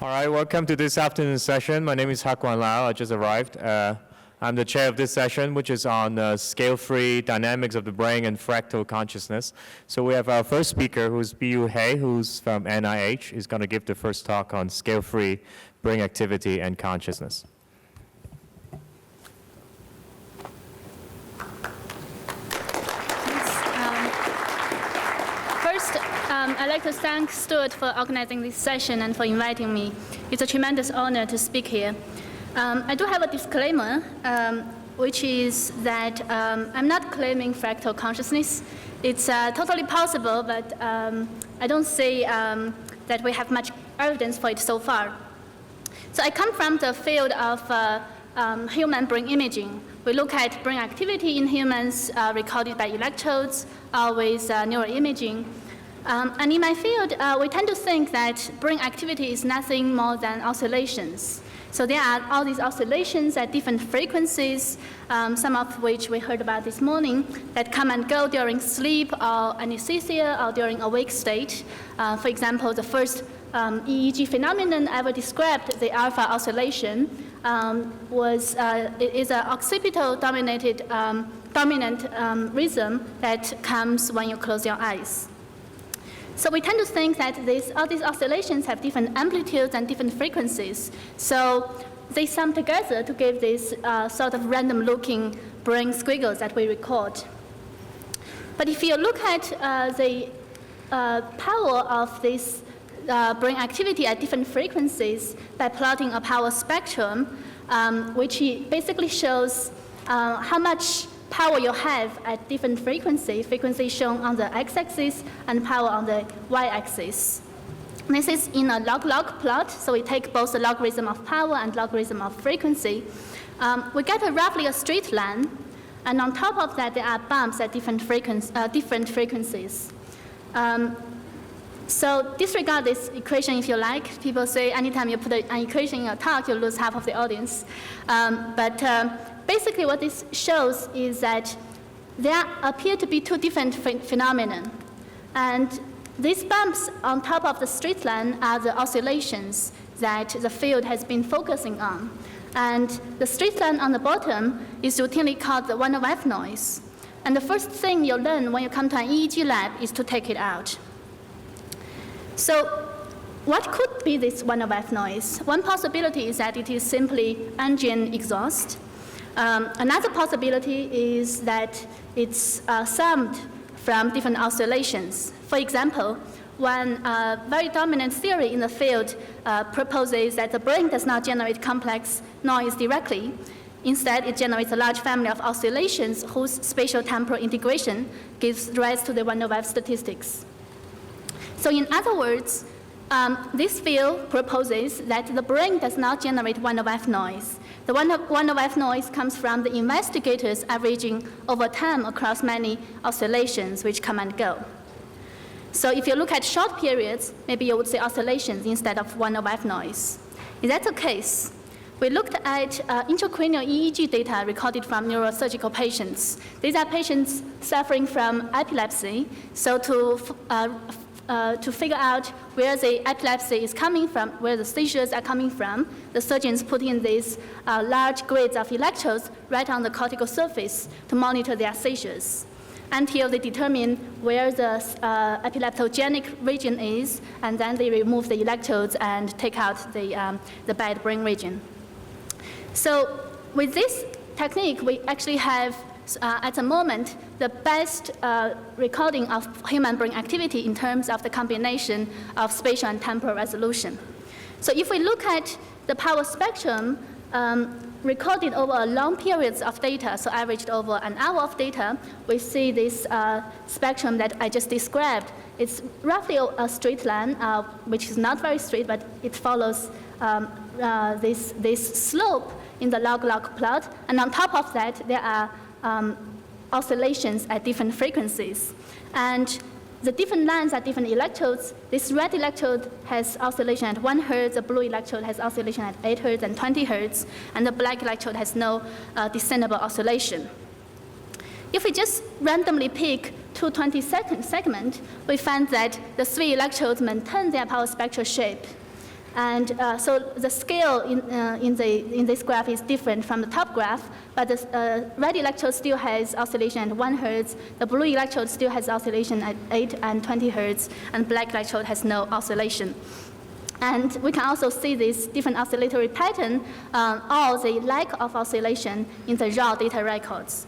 All right, welcome to this afternoon's session. My name is Hakwan Lau. I just arrived. I'm the chair of this session, which is on scale-free dynamics of the brain and fractal consciousness. So we have our first speaker, who's Biyu, who's from NIH. He's going to give the first talk on scale-free brain activity and consciousness. I'd like to thank Stuart for organizing this session and for inviting me. It's a tremendous honor to speak here. I do have a disclaimer, which is that I'm not claiming fractal consciousness. It's totally possible, but I don't see that we have much evidence for it so far. So I come from the field of human brain imaging. We look at brain activity in humans recorded by electrodes or with neuroimaging. And in my field, we tend to think that brain activity is nothing more than oscillations. So there are all these oscillations at different frequencies, some of which we heard about this morning, that come and go during sleep or anesthesia or during awake state. For example, the first EEG phenomenon ever described, the alpha oscillation, is an occipital-dominated dominant rhythm that comes when you close your eyes. So we tend to think that all these oscillations have different amplitudes and different frequencies. So they sum together to give this sort of random-looking brain squiggles that we record. But if you look at the power of this brain activity at different frequencies by plotting a power spectrum, which basically shows how much power you have at different frequency shown on the x-axis and power on the y-axis. This is in a log-log plot, so we take both the logarithm of power and logarithm of frequency. We get roughly a straight line, and on top of that there are bumps at different frequencies. So disregard this equation if you like. People say anytime you put an equation in a talk, you lose half of the audience. Basically, what this shows is that there appear to be two different phenomena. And these bumps on top of the straight line are the oscillations that the field has been focusing on. And the straight line on the bottom is routinely called the 1/f noise. And the first thing you learn when you come to an EEG lab is to take it out. So what could be this 1/f noise? One possibility is that it is simply engine exhaust. Another possibility is that it's summed from different oscillations. For example, one very dominant theory in the field proposes that the brain does not generate complex noise directly. Instead, it generates a large family of oscillations whose spatial-temporal integration gives rise to the 1/f statistics. So in other words, this field proposes that the brain does not generate 1/f noise. The 1/f noise comes from the investigators averaging over time across many oscillations which come and go. So if you look at short periods, maybe you would say oscillations instead of 1/f noise. If that's the case, we looked at intracranial EEG data recorded from neurosurgical patients. These are patients suffering from epilepsy. So to figure out where the epilepsy is coming from, where the seizures are coming from, the surgeons put in these large grids of electrodes right on the cortical surface to monitor their seizures until they determine where the epileptogenic region is, and then they remove the electrodes and take out the bad brain region. So with this technique, we actually have at the moment, the best recording of human brain activity in terms of the combination of spatial and temporal resolution. So if we look at the power spectrum recorded over long periods of data, so averaged over an hour of data, we see this spectrum that I just described. It's roughly a straight line, which is not very straight, but it follows this slope in the log-log plot. And on top of that, there are oscillations at different frequencies. And the different lines are different electrodes. This red electrode has oscillation at 1 hertz, the blue electrode has oscillation at 8 hertz and 20 hertz, and the black electrode has no discernible oscillation. If we just randomly pick 220-second segment, we find that the 3 electrodes maintain their power spectral shape. And so the scale in this graph is different from the top graph, but the red electrode still has oscillation at 1 Hertz, the blue electrode still has oscillation at 8 and 20 Hertz, and black electrode has no oscillation. And we can also see this different oscillatory pattern or the lack of oscillation in the raw data records.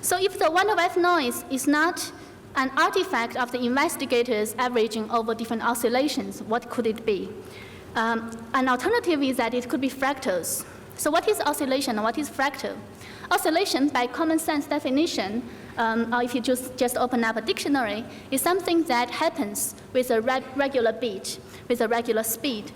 So if the one-over-F noise is not an artifact of the investigators averaging over different oscillations, what could it be? An alternative is that it could be fractals. So what is oscillation and what is fractal? Oscillation, by common sense definition, or if you just open up a dictionary, is something that happens with a regular beat, with a regular speed.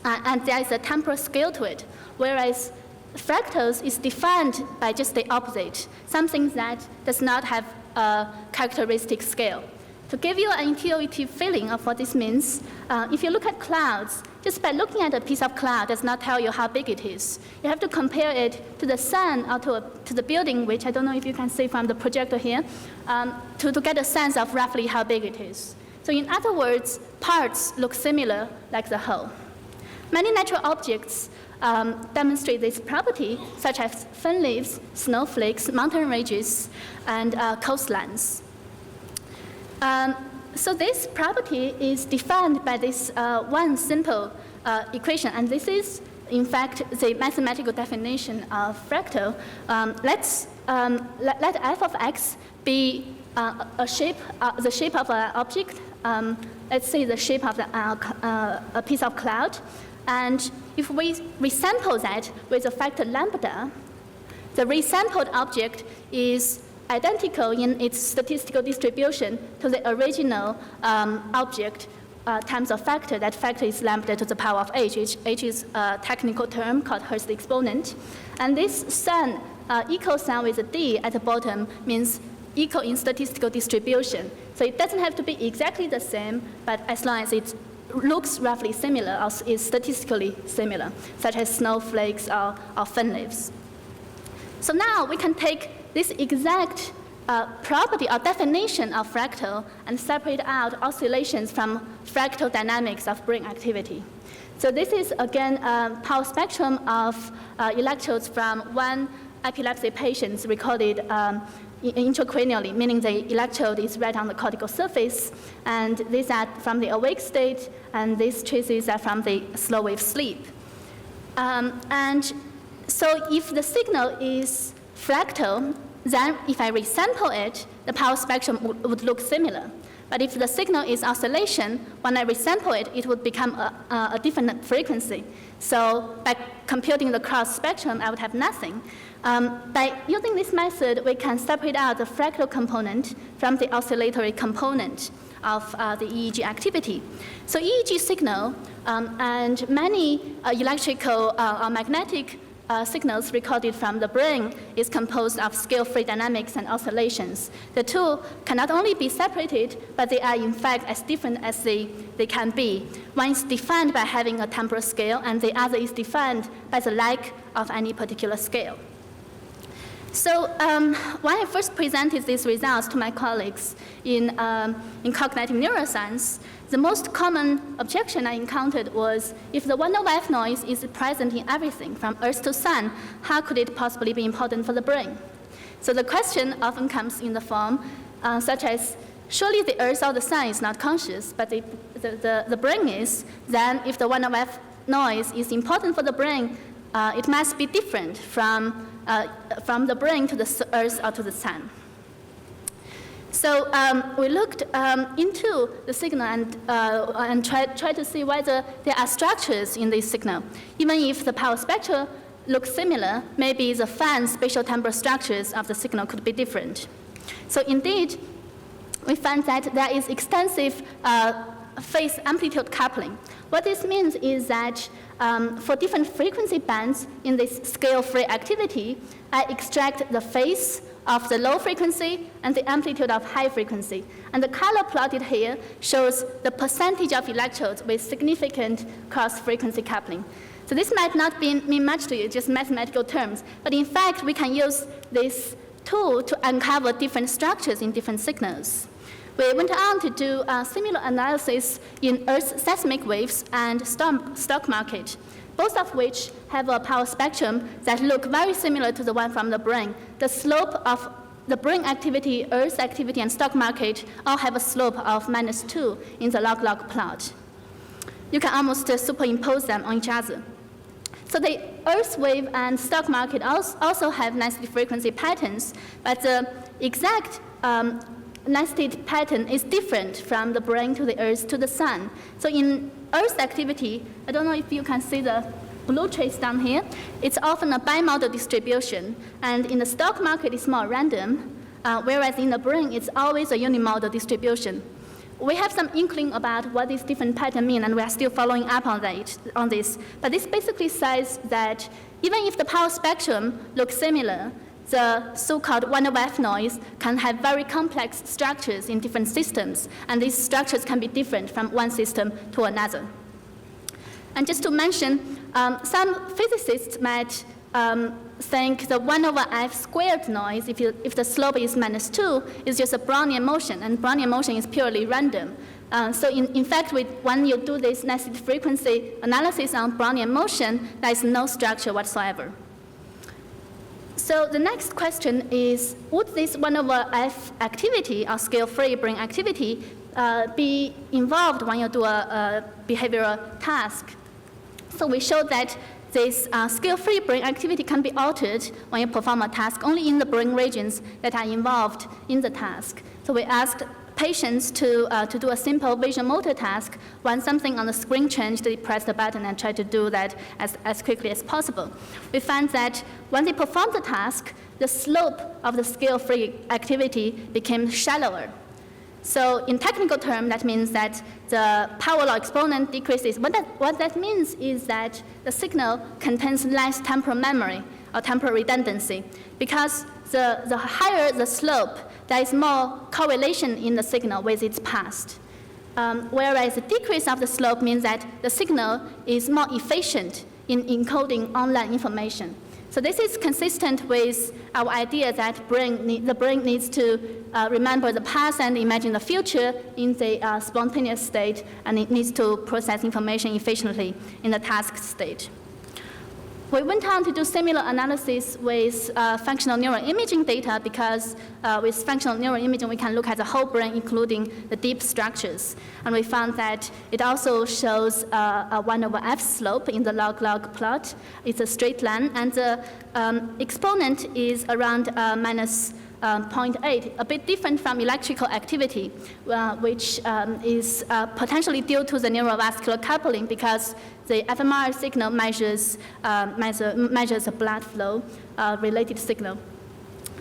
And there is a temporal scale to it, whereas fractals is defined by just the opposite, something that does not have a characteristic scale. To give you an intuitive feeling of what this means, if you look at clouds, just by looking at a piece of cloud does not tell you how big it is. You have to compare it to the sun or to the building, which I don't know if you can see from the projector here, to get a sense of roughly how big it is. So in other words, parts look similar like the whole. Many natural objects demonstrate this property, such as fen leaves, snowflakes, mountain ranges, and coastlines. So this property is defined by this one simple equation, and this is, in fact, the mathematical definition of fractal. Let f of x be the shape of an object. Let's say the shape of a piece of cloud. And if we resample that with a factor lambda, the resampled object is identical in its statistical distribution to the original object times a factor. That factor is lambda to the power of h. H is a technical term called Hurst exponent. And this sign, equal sign with a d at the bottom, means equal in statistical distribution. So it doesn't have to be exactly the same, but as long as it looks roughly similar or is statistically similar, such as snowflakes or fen leaves. So now we can take this exact property or definition of fractal and separate out oscillations from fractal dynamics of brain activity. So this is, again, a power spectrum of electrodes from one epilepsy patient recorded intracranially, meaning the electrode is right on the cortical surface, and these are from the awake state, and these traces are from the slow wave sleep. And so if the signal is fractal, then if I resample it, the power spectrum would look similar. But if the signal is oscillation, when I resample it, it would become a different frequency. So by computing the cross spectrum, I would have nothing. By using this method, we can separate out the fractal component from the oscillatory component of the EEG activity. So EEG signal and many electrical or magnetic signals recorded from the brain is composed of scale-free dynamics and oscillations. The two can not only be separated, but they are in fact as different as they can be. One is defined by having a temporal scale, and the other is defined by the lack of any particular scale. So when I first presented these results to my colleagues in cognitive neuroscience, the most common objection I encountered was, if the 1/F noise is present in everything from Earth to Sun, how could it possibly be important for the brain? So the question often comes in the form such as, surely the Earth or the Sun is not conscious, but the brain is. Then if the 1/F noise is important for the brain, it must be different from the brain to the Earth or to the Sun. So we looked into the signal and tried to see whether there are structures in this signal. Even if the power spectra look similar, maybe the fine spatial temporal structures of the signal could be different. So indeed, we found that there is extensive phase amplitude coupling. What this means is that for different frequency bands in this scale-free activity, I extract the phase of the low frequency and the amplitude of high frequency. And the color plotted here shows the percentage of electrodes with significant cross-frequency coupling. So this might not mean much to you, just mathematical terms, but in fact, we can use this tool to uncover different structures in different signals. We went on to do similar analysis in Earth's seismic waves and stock market, both of which have a power spectrum that look very similar to the one from the brain. The slope of the brain activity, Earth activity, and stock market all have a slope of -2 in the log-log plot. You can almost superimpose them on each other. So the Earth wave and stock market also have nested frequency patterns, but the exact nested pattern is different from the brain to the Earth to the sun. So in Earth activity, I don't know if you can see the blue trace down here, it's often a bimodal distribution, and in the stock market it's more random, whereas in the brain it's always a unimodal distribution. We have some inkling about what these different patterns mean, and we are still following up on this. But this basically says that even if the power spectrum looks similar, the so-called 1/f noise can have very complex structures in different systems, and these structures can be different from one system to another. And just to mention, some physicists might think the 1/f squared noise, if the slope is -2, is just a Brownian motion, and Brownian motion is purely random. So in fact, when you do this nested frequency analysis on Brownian motion, there is no structure whatsoever. So the next question is, would this 1/f activity, or scale-free brain activity, be involved when you do a behavioral task? So we showed that this scale-free brain activity can be altered when you perform a task only in the brain regions that are involved in the task. So we asked patients to do a simple visual motor task. When something on the screen changed, they press the button and try to do that as quickly as possible. We found that when they performed the task, the slope of the scale-free activity became shallower. So in technical terms, that means that the power law exponent decreases. What that means is that the signal contains less temporal memory or temporal redundancy, because the higher the slope, there is more correlation in the signal with its past. Whereas the decrease of the slope means that the signal is more efficient in encoding online information. So this is consistent with our idea that the brain needs to remember the past and imagine the future in the spontaneous state, and it needs to process information efficiently in the task state. We went on to do similar analysis with functional neural imaging data, because with functional neural imaging, we can look at the whole brain, including the deep structures. And we found that it also shows a 1/f slope in the log-log plot. It's a straight line, and the exponent is around -0.8, a bit different from electrical activity, which is potentially due to the neurovascular coupling, because the fMRI signal measures a blood flow related signal.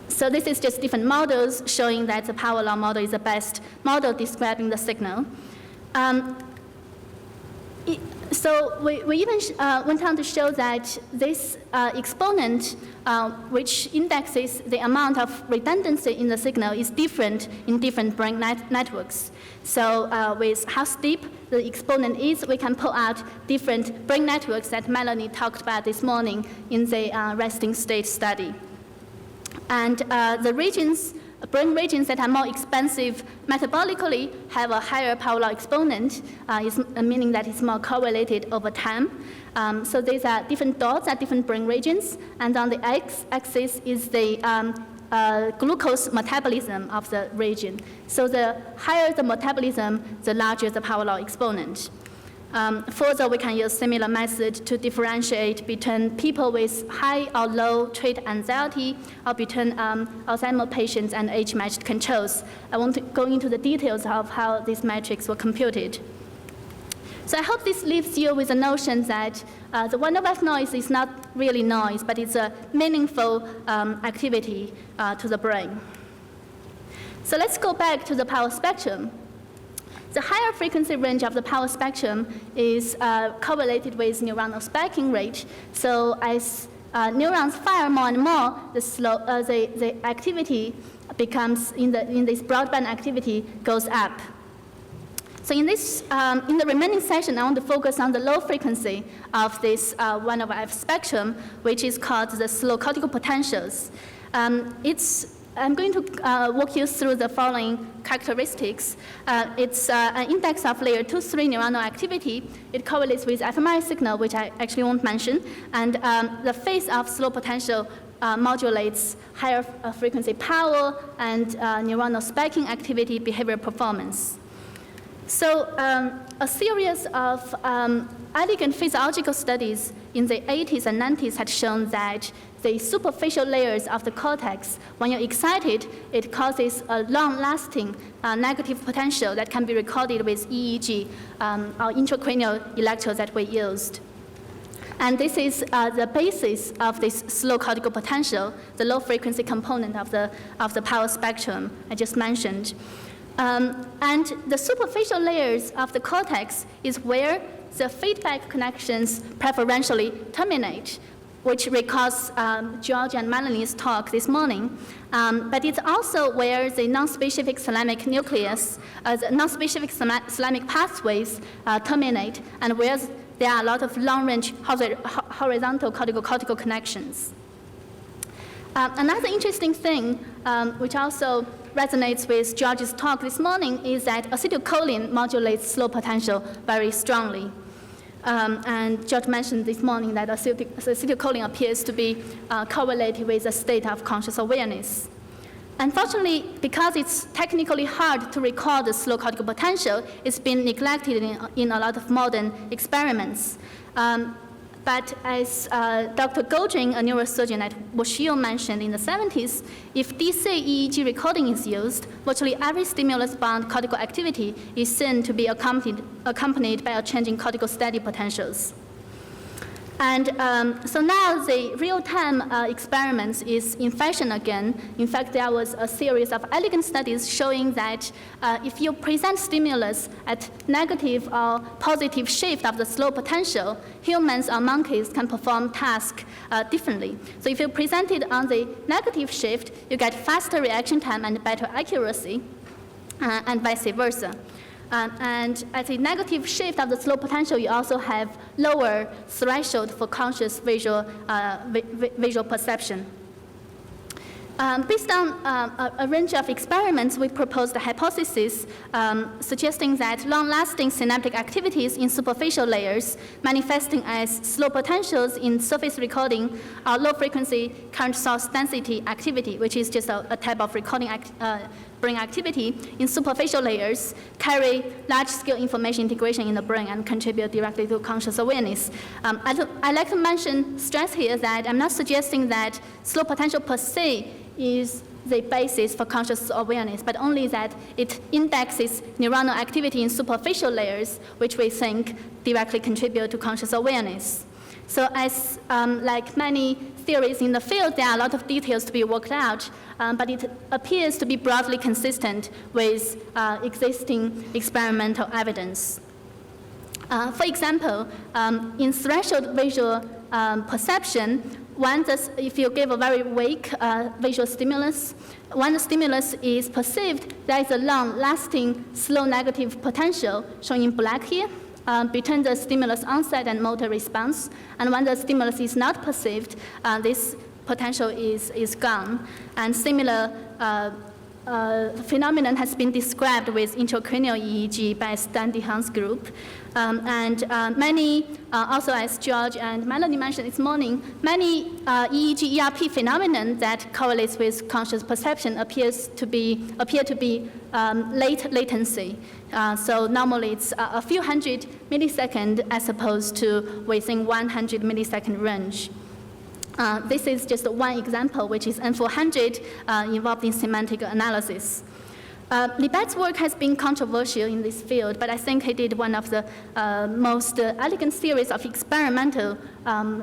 So this is just different models showing that the power law model is the best model describing the signal. So we even went on to show that this exponent, which indexes the amount of redundancy in the signal, is different in different brain networks. So with how steep the exponent is, we can pull out different brain networks that Melanie talked about this morning in the resting state study. And the brain regions that are more expensive metabolically have a higher power law exponent, meaning that it's more correlated over time. So these are different dots at different brain regions, and on the x-axis is the glucose metabolism of the region. So the higher the metabolism, the larger the power law exponent. Further, we can use similar method to differentiate between people with high or low trait anxiety, or between Alzheimer's patients and age-matched controls. I won't go into the details of how these metrics were computed. So I hope this leaves you with a notion that the 1/f noise is not really noise, but it's a meaningful activity to the brain. So let's go back to the power spectrum. The higher frequency range of the power spectrum is correlated with neuronal spiking rate. So as neurons fire more and more, the activity becomes, in this broadband activity, goes up. So in the remaining session, I want to focus on the low frequency of this 1/f spectrum, which is called the slow cortical potentials. I'm going to walk you through the following characteristics. It's an index of layer 2-3 neuronal activity. It correlates with fMRI signal, which I actually won't mention. And the phase of slow potential modulates higher frequency power and neuronal spiking activity, behavior performance. So a series of elegant physiological studies in the 80s and 90s had shown that the superficial layers of the cortex, when you're excited, it causes a long-lasting negative potential that can be recorded with EEG, or intracranial electrodes that we used. And this is the basis of this slow cortical potential, the low-frequency component of the power spectrum I just mentioned. And the superficial layers of the cortex is where the feedback connections preferentially terminate, which recalls George and Melanie's talk this morning. But it's also where the non-specific thalamic nucleus, the non-specific thalamic pathways terminate, and where there are a lot of long-range horizontal cortical connections. Another interesting thing, which also resonates with George's talk this morning, is that acetylcholine modulates slow potential very strongly. And George mentioned this morning that acetylcholine appears to be correlated with a state of conscious awareness. Unfortunately, because it's technically hard to record the slow cortical potential, it's been neglected in a lot of modern experiments. But as Dr. Goldring, a neurosurgeon at WashU, mentioned in the 70s, if DC EEG recording is used, virtually every stimulus-bound cortical activity is seen to be accompanied by a change in cortical steady potentials. And so now the real-time experiments is in fashion again. In fact, there was a series of elegant studies showing that if you present stimulus at negative or positive shift of the slow potential, humans or monkeys can perform tasks differently. So if you present it on the negative shift, you get faster reaction time and better accuracy, and vice versa. And at the negative shift of the slow potential, you also have lower threshold for conscious visual perception. Based on a range of experiments, we proposed a hypothesis suggesting that long-lasting synaptic activities in superficial layers manifesting as slow potentials in surface recording are low-frequency current source density activity, which is just a type of recording brain activity in superficial layers, carry large-scale information integration in the brain and contribute directly to conscious awareness. I'd like to stress here that I'm not suggesting that slow potential per se is the basis for conscious awareness, but only that it indexes neuronal activity in superficial layers, which we think directly contribute to conscious awareness. So as like many theories in the field, there are a lot of details to be worked out, but it appears to be broadly consistent with existing experimental evidence. For example, in threshold visual perception, if you give a very weak visual stimulus, when the stimulus is perceived, there is a long-lasting slow negative potential, shown in black here, between the stimulus onset and motor response. And when the stimulus is not perceived, this potential is gone. And similar phenomenon has been described with intracranial EEG by Stan DeHaan's group. And many, also as George and Melanie mentioned this morning, many EEG ERP phenomenon that correlates with conscious perception appear to be late latency. So normally it's a few hundred milliseconds as opposed to within 100 millisecond range. This is just one example, which is N400 involved in semantic analysis. Libet's work has been controversial in this field, but I think he did one of the most elegant series of experimental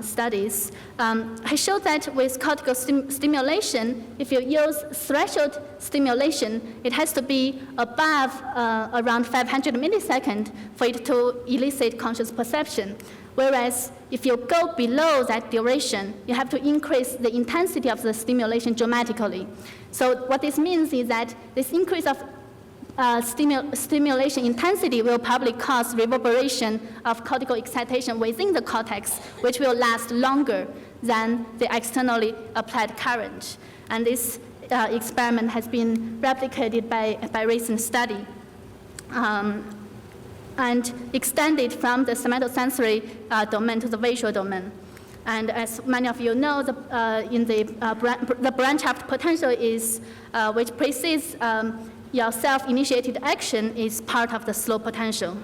studies. He showed that with cortical stimulation, if you use threshold stimulation, it has to be above around 500 milliseconds for it to elicit conscious perception. Whereas if you go below that duration, you have to increase the intensity of the stimulation dramatically. So what this means is that this increase of stimulation intensity will probably cause reverberation of cortical excitation within the cortex, which will last longer than the externally applied current. And this experiment has been replicated by recent study and extended from the somatosensory domain to the visual domain. And as many of you know, the branch-shaft potential is, which precedes your self-initiated action, is part of the slow potential.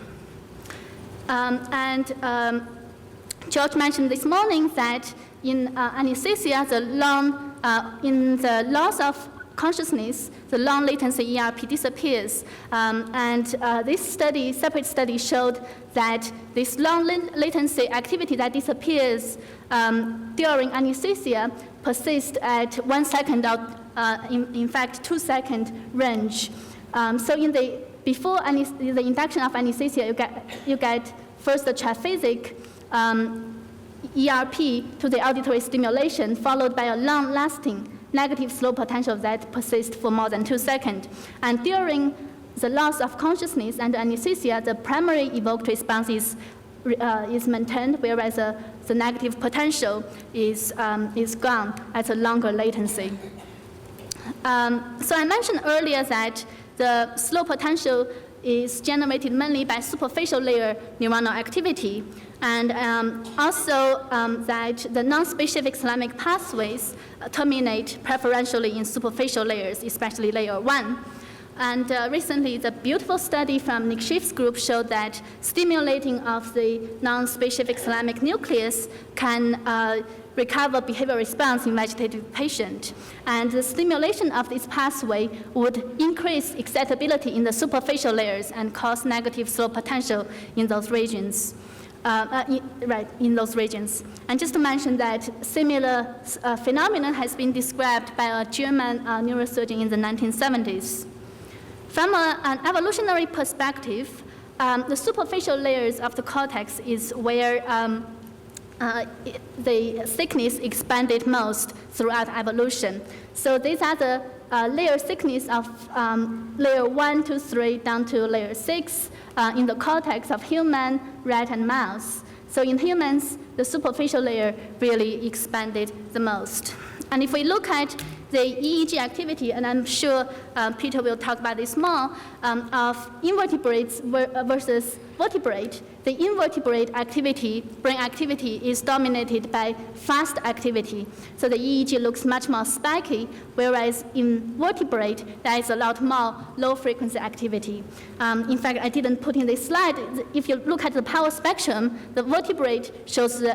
George mentioned this morning that in anesthesia, in the loss of consciousness, the long latency ERP disappears. This separate study showed that this long latency activity that disappears during anesthesia persists at 1 second or, in fact, 2 second range. So before the induction of anesthesia, you get first the triphasic ERP to the auditory stimulation, followed by a long-lasting negative slow potential that persists for more than 2 seconds. And during the loss of consciousness and anesthesia, the primary evoked response is maintained, whereas the negative potential is gone at a longer latency. So I mentioned earlier that the slow potential is generated mainly by superficial layer neuronal activity, and also that the non-specific thalamic pathways terminate preferentially in superficial layers, especially layer 1. And recently, the beautiful study from Nick Schiff's group showed that stimulating of the non-specific thalamic nucleus can recover behavioral response in vegetative patient. And the stimulation of this pathway would increase excitability in the superficial layers and cause negative slow potential in those regions. In those regions. And just to mention that similar phenomenon has been described by a German neurosurgeon in the 1970s. From an evolutionary perspective, the superficial layers of the cortex is where the thickness expanded most throughout evolution. So these are the layer thickness of layer 1 to 3 down to layer 6 in the cortex of human, rat, and mouse. So in humans, the superficial layer really expanded the most. And if we look at the EEG activity, and I'm sure Peter will talk about this more, of invertebrates versus vertebrate, the invertebrate activity, brain activity, is dominated by fast activity. So the EEG looks much more spiky, whereas in vertebrate, there is a lot more low-frequency activity. In fact, I didn't put in this slide. If you look at the power spectrum, the vertebrate shows a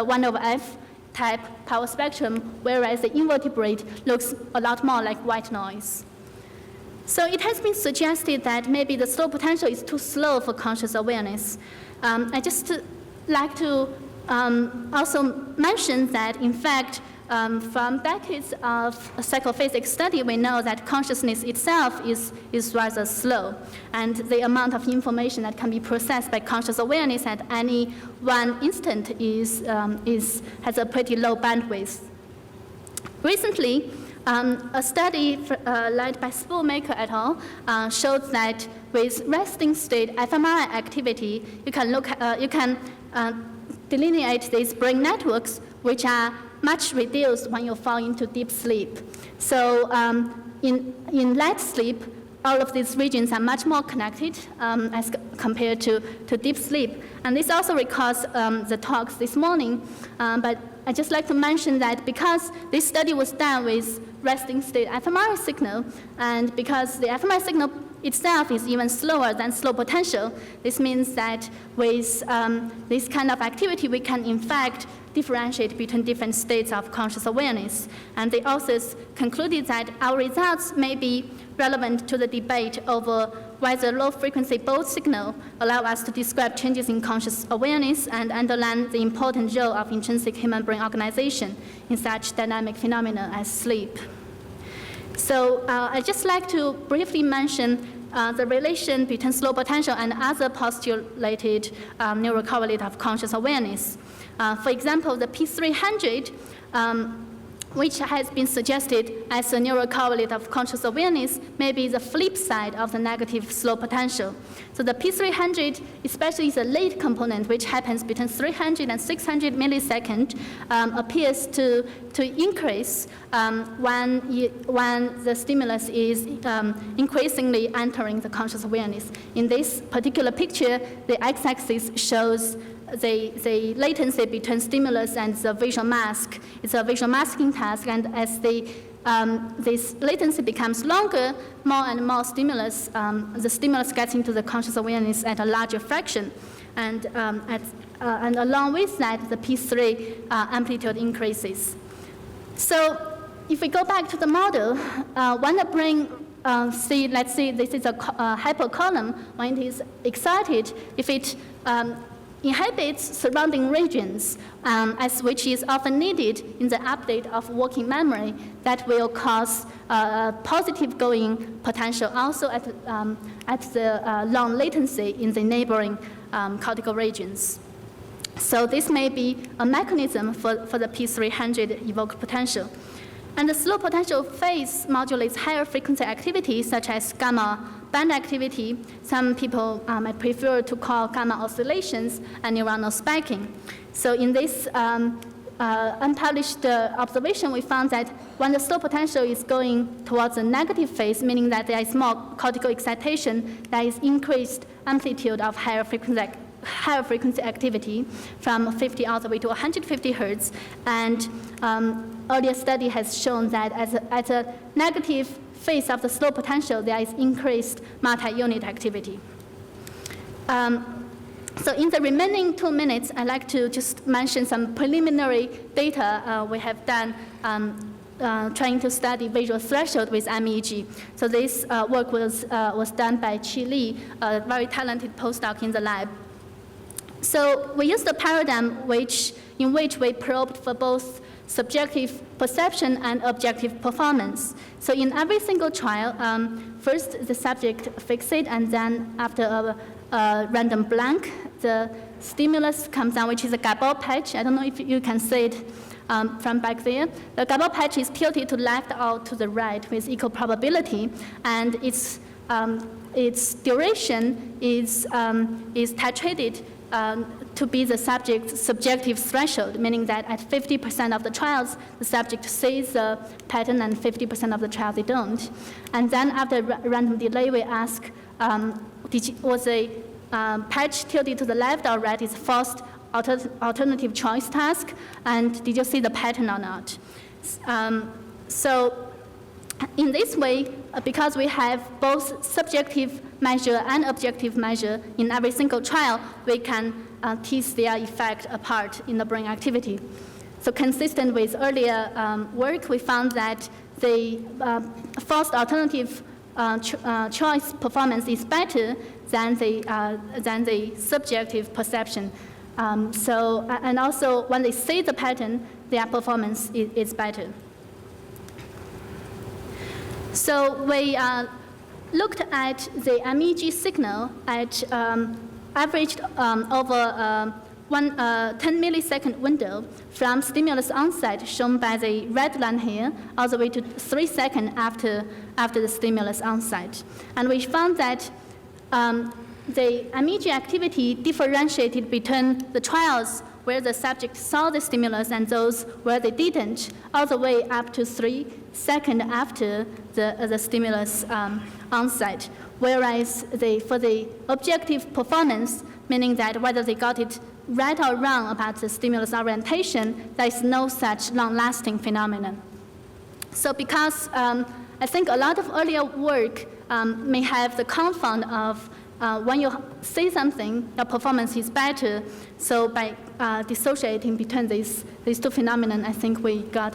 1/f type power spectrum, whereas the invertebrate looks a lot more like white noise. So it has been suggested that maybe the slow potential is too slow for conscious awareness. I just like to also mention that, in fact, from decades of psychophysics study, we know that consciousness itself is rather slow, and the amount of information that can be processed by conscious awareness at any one instant has a pretty low bandwidth. Recently, a study led by Spoolmaker et al. Showed that with resting state fMRI activity, you can delineate these brain networks which are much reduced when you fall into deep sleep. So in light sleep, all of these regions are much more connected as compared to deep sleep. And this also recalls the talks this morning. But I'd just like to mention that because this study was done with resting state fMRI signal, and because the fMRI signal itself is even slower than slow potential, this means that with this kind of activity, we can in fact differentiate between different states of conscious awareness. And the authors concluded that our results may be relevant to the debate over whether low-frequency Bolt signal allow us to describe changes in conscious awareness and underline the important role of intrinsic human brain organization in such dynamic phenomena as sleep. So I'd just like to briefly mention the relation between slow potential and other postulated neurocorrelate of conscious awareness. For example, the P300 which has been suggested as a neural correlate of conscious awareness, may be the flip side of the negative slow potential. So the P300, especially the late component, which happens between 300 and 600 milliseconds, appears to increase when the stimulus is increasingly entering the conscious awareness. In this particular picture, the x-axis shows the latency between stimulus and the visual mask. It's a visual masking task, and as this latency becomes longer, more and more stimulus, the stimulus gets into the conscious awareness at a larger fraction. And along with that, the P3 amplitude increases. So if we go back to the model, when the brain let's say this is a hypocolumn, when it is excited, if it inhabits surrounding regions, as which is often needed in the update of working memory, that will cause positive going potential also at the long latency in the neighboring cortical regions. So this may be a mechanism for the P300 evoked potential. And the slow potential phase modulates higher frequency activity, such as gamma band activity. Some people might prefer to call gamma oscillations and neuronal spiking. So in this unpublished observation, we found that when the slow potential is going towards a negative phase, meaning that there is more cortical excitation, there is increased amplitude of higher frequency activity from 50 all the way to 150 hertz. And earlier study has shown that at a negative phase of the slow potential, there is increased multi-unit activity. So in the remaining 2 minutes, I'd like to just mention some preliminary data we have done trying to study visual threshold with MEG. So this work was done by Chi Li, a very talented postdoc in the lab. So we used a paradigm in which we probed for both subjective perception and objective performance. So in every single trial, first the subject fixates, and then after a random blank, the stimulus comes down, which is a gabble patch. I don't know if you can see it from back there. The gabble patch is tilted to left or to the right with equal probability, and its duration is titrated to be the subject's subjective threshold, meaning that at 50% of the trials, the subject sees the pattern, and 50% of the trials they don't. And then after random delay, we ask, was a patch tilted to the left or right? Is forced alternative choice task, and did you see the pattern or not? So in this way, because we have both subjective measure and objective measure in every single trial, we can tease their effect apart in the brain activity. So consistent with earlier work, we found that the forced alternative choice performance is better than the subjective perception. And also when they see the pattern, their performance is better. So we looked at the MEG signal at averaged over 10 millisecond window from stimulus onset, shown by the red line here, all the way to 3 seconds after the stimulus onset. And we found that the MEG activity differentiated between the trials where the subject saw the stimulus and those where they didn't, all the way up to 3 seconds after the stimulus onset. Whereas for the objective performance, meaning that whether they got it right or wrong about the stimulus orientation, there is no such long-lasting phenomenon. So because I think a lot of earlier work may have the confound of when you see something, your performance is better. So by dissociating between these two phenomena, I think we got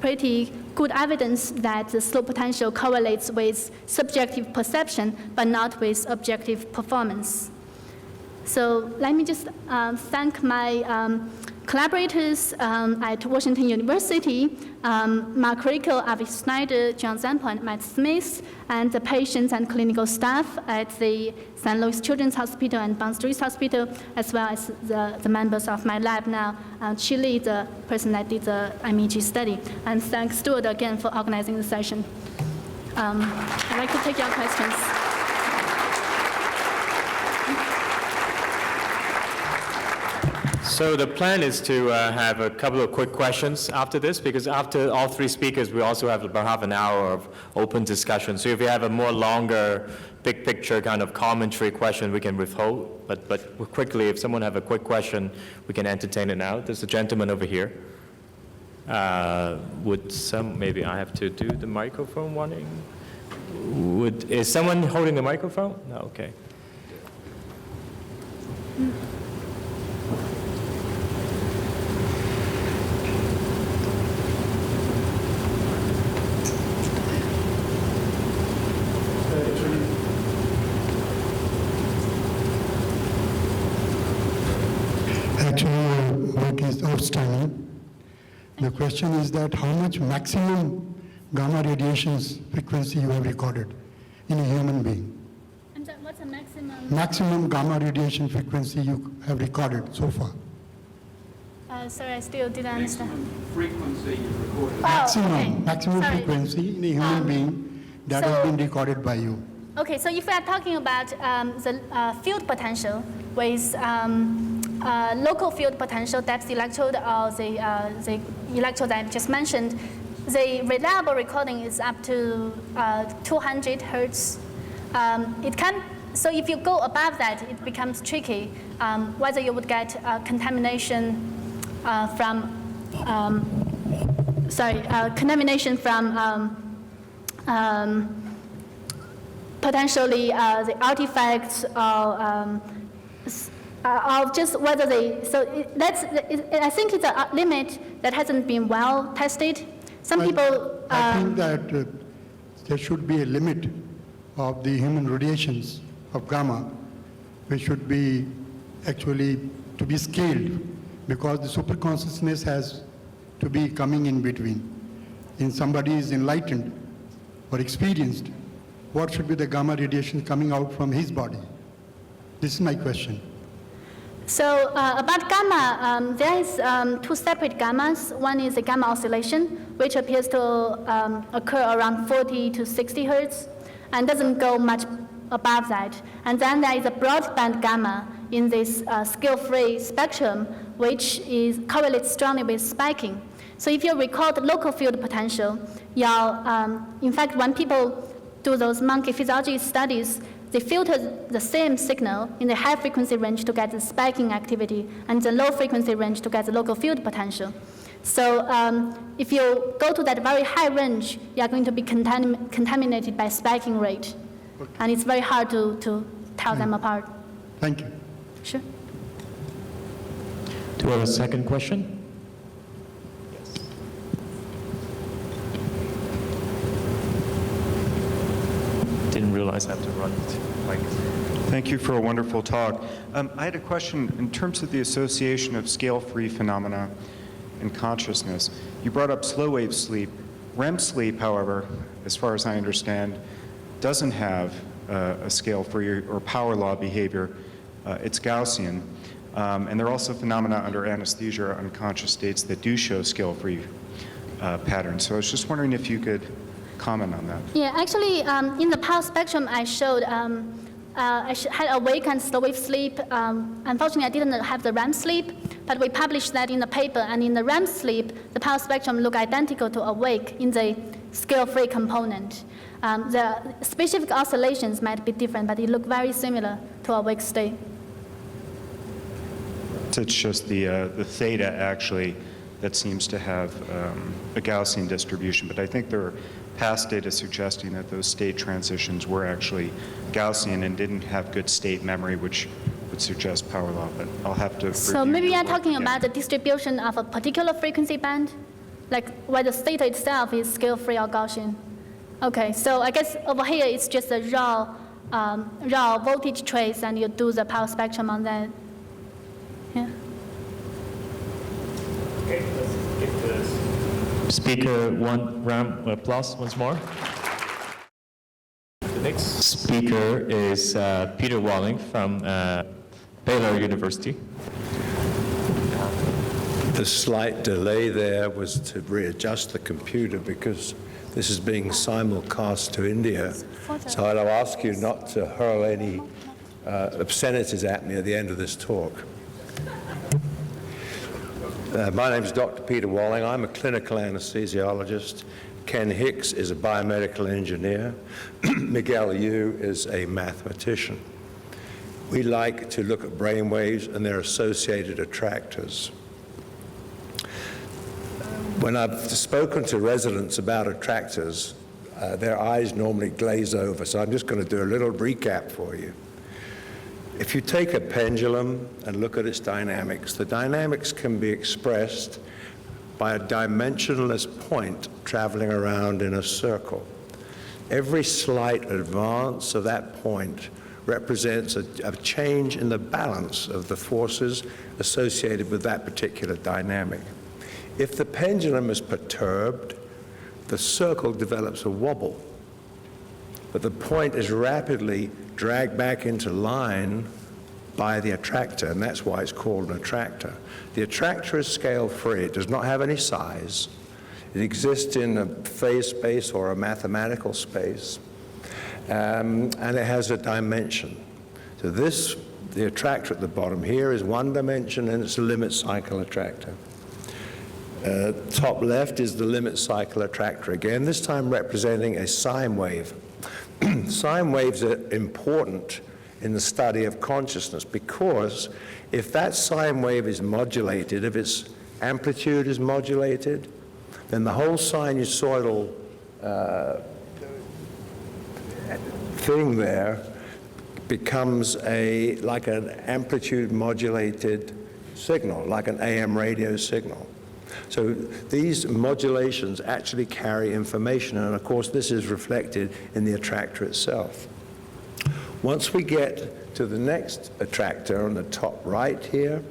pretty good evidence that the slow potential correlates with subjective perception, but not with objective performance. So let me just thank my Collaborators at Washington University, Mark Rico, Avi Schneider, John Zampo, and Matt Smith, and the patients and clinical staff at the St. Louis Children's Hospital and Barnes Street Hospital, as well as the members of my lab now. Chile, the person that did the MEG study. And thanks Stuart again for organizing the session. I'd like to take your questions. So the plan is to have a couple of quick questions after this, because after all three speakers, we also have about half an hour of open discussion. So if you have a more longer, big picture kind of commentary question, we can withhold. But quickly, if someone have a quick question, we can entertain it now. There's a gentleman over here. Maybe I have to do the microphone warning? Is someone holding the microphone? No, okay. Outstanding. The question is that how much maximum gamma radiations frequency you have recorded in a human being? And what's the maximum? Maximum gamma radiation frequency you have recorded so far. Sorry, I still didn't understand. Frequency you recorded. Maximum Sorry. frequency in a human being that has been recorded by you. Okay, so if we are talking about the field potential with local field potential, depth electrode, or the electrode that I just mentioned, the reliable recording is up to 200 hertz. So if you go above that, it becomes tricky whether you would get contamination from potentially the artifacts of just whether they, I think it's a limit that hasn't been well tested. Some people. I think that there should be a limit of the human radiations of gamma, which should be actually to be scaled, because the superconsciousness has to be coming in between. If somebody is enlightened or experienced, what should be the gamma radiation coming out from his body? This is my question. So about gamma, there is two separate gammas. One is the gamma oscillation, which appears to occur around 40 to 60 hertz, and doesn't go much above that. And then there is a broadband gamma in this scale-free spectrum, which correlates strongly with spiking. So if you record local field potential, in fact, when people do those monkey physiology studies, they filter the same signal in the high frequency range to get the spiking activity and the low frequency range to get the local field potential. So if you go to that very high range, you are going to be contaminated by spiking rate. Okay. And it's very hard to tell them apart. Thank you. Sure. Do we have a second question? Didn't realize I have to run to Mike. Thank you for a wonderful talk. I had a question in terms of the association of scale-free phenomena and consciousness. You brought up slow wave sleep. REM sleep, however, as far as I understand, doesn't have a scale-free or power law behavior. It's Gaussian. And there are also phenomena under anesthesia or unconscious states that do show scale-free patterns. So I was just wondering if you could comment on that. Yeah, actually, in the power spectrum I showed, I had awake and slow wave sleep. Unfortunately, I didn't have the REM sleep, but we published that in the paper. And in the REM sleep, the power spectrum look identical to awake in the scale-free component. The specific oscillations might be different, but it look very similar to awake state. It's just the theta, actually, that seems to have a Gaussian distribution. But I think there are past data suggesting that those state transitions were actually Gaussian and didn't have good state memory, which would suggest power law. But I'll have to. So maybe you are talking about the distribution of a particular frequency band, like whether theta itself is scale-free or Gaussian. Okay, so I guess over here it's just a raw voltage trace, and you do the power spectrum on that. Yeah. Speaker one, round of applause once more. The next speaker is Peter Walling from Baylor University. The slight delay there was to readjust the computer because this is being simulcast to India. So I'll ask you not to hurl any obscenities at me at the end of this talk. My name is Dr. Peter Walling. I'm a clinical anesthesiologist. Ken Hicks is a biomedical engineer. Miguel is a mathematician. We like to look at brainwaves and their associated attractors. When I've spoken to residents about attractors, their eyes normally glaze over, so I'm just going to do a little recap for you. If you take a pendulum and look at its dynamics, the dynamics can be expressed by a dimensionless point traveling around in a circle. Every slight advance of that point represents a change in the balance of the forces associated with that particular dynamic. If the pendulum is perturbed, the circle develops a wobble, but the point is rapidly dragged back into line by the attractor, and that's why it's called an attractor. The attractor is scale-free. It does not have any size. It exists in a phase space or a mathematical space, and it has a dimension. So the attractor at the bottom here is one dimension, and it's a limit cycle attractor. Top left is the limit cycle attractor again, this time representing a sine wave. Sine waves are important in the study of consciousness because if that sine wave is modulated, if its amplitude is modulated, then the whole sinusoidal thing there becomes like an amplitude modulated signal, like an AM radio signal. So these modulations actually carry information, and of course this is reflected in the attractor itself. Once we get to the next attractor on the top right here,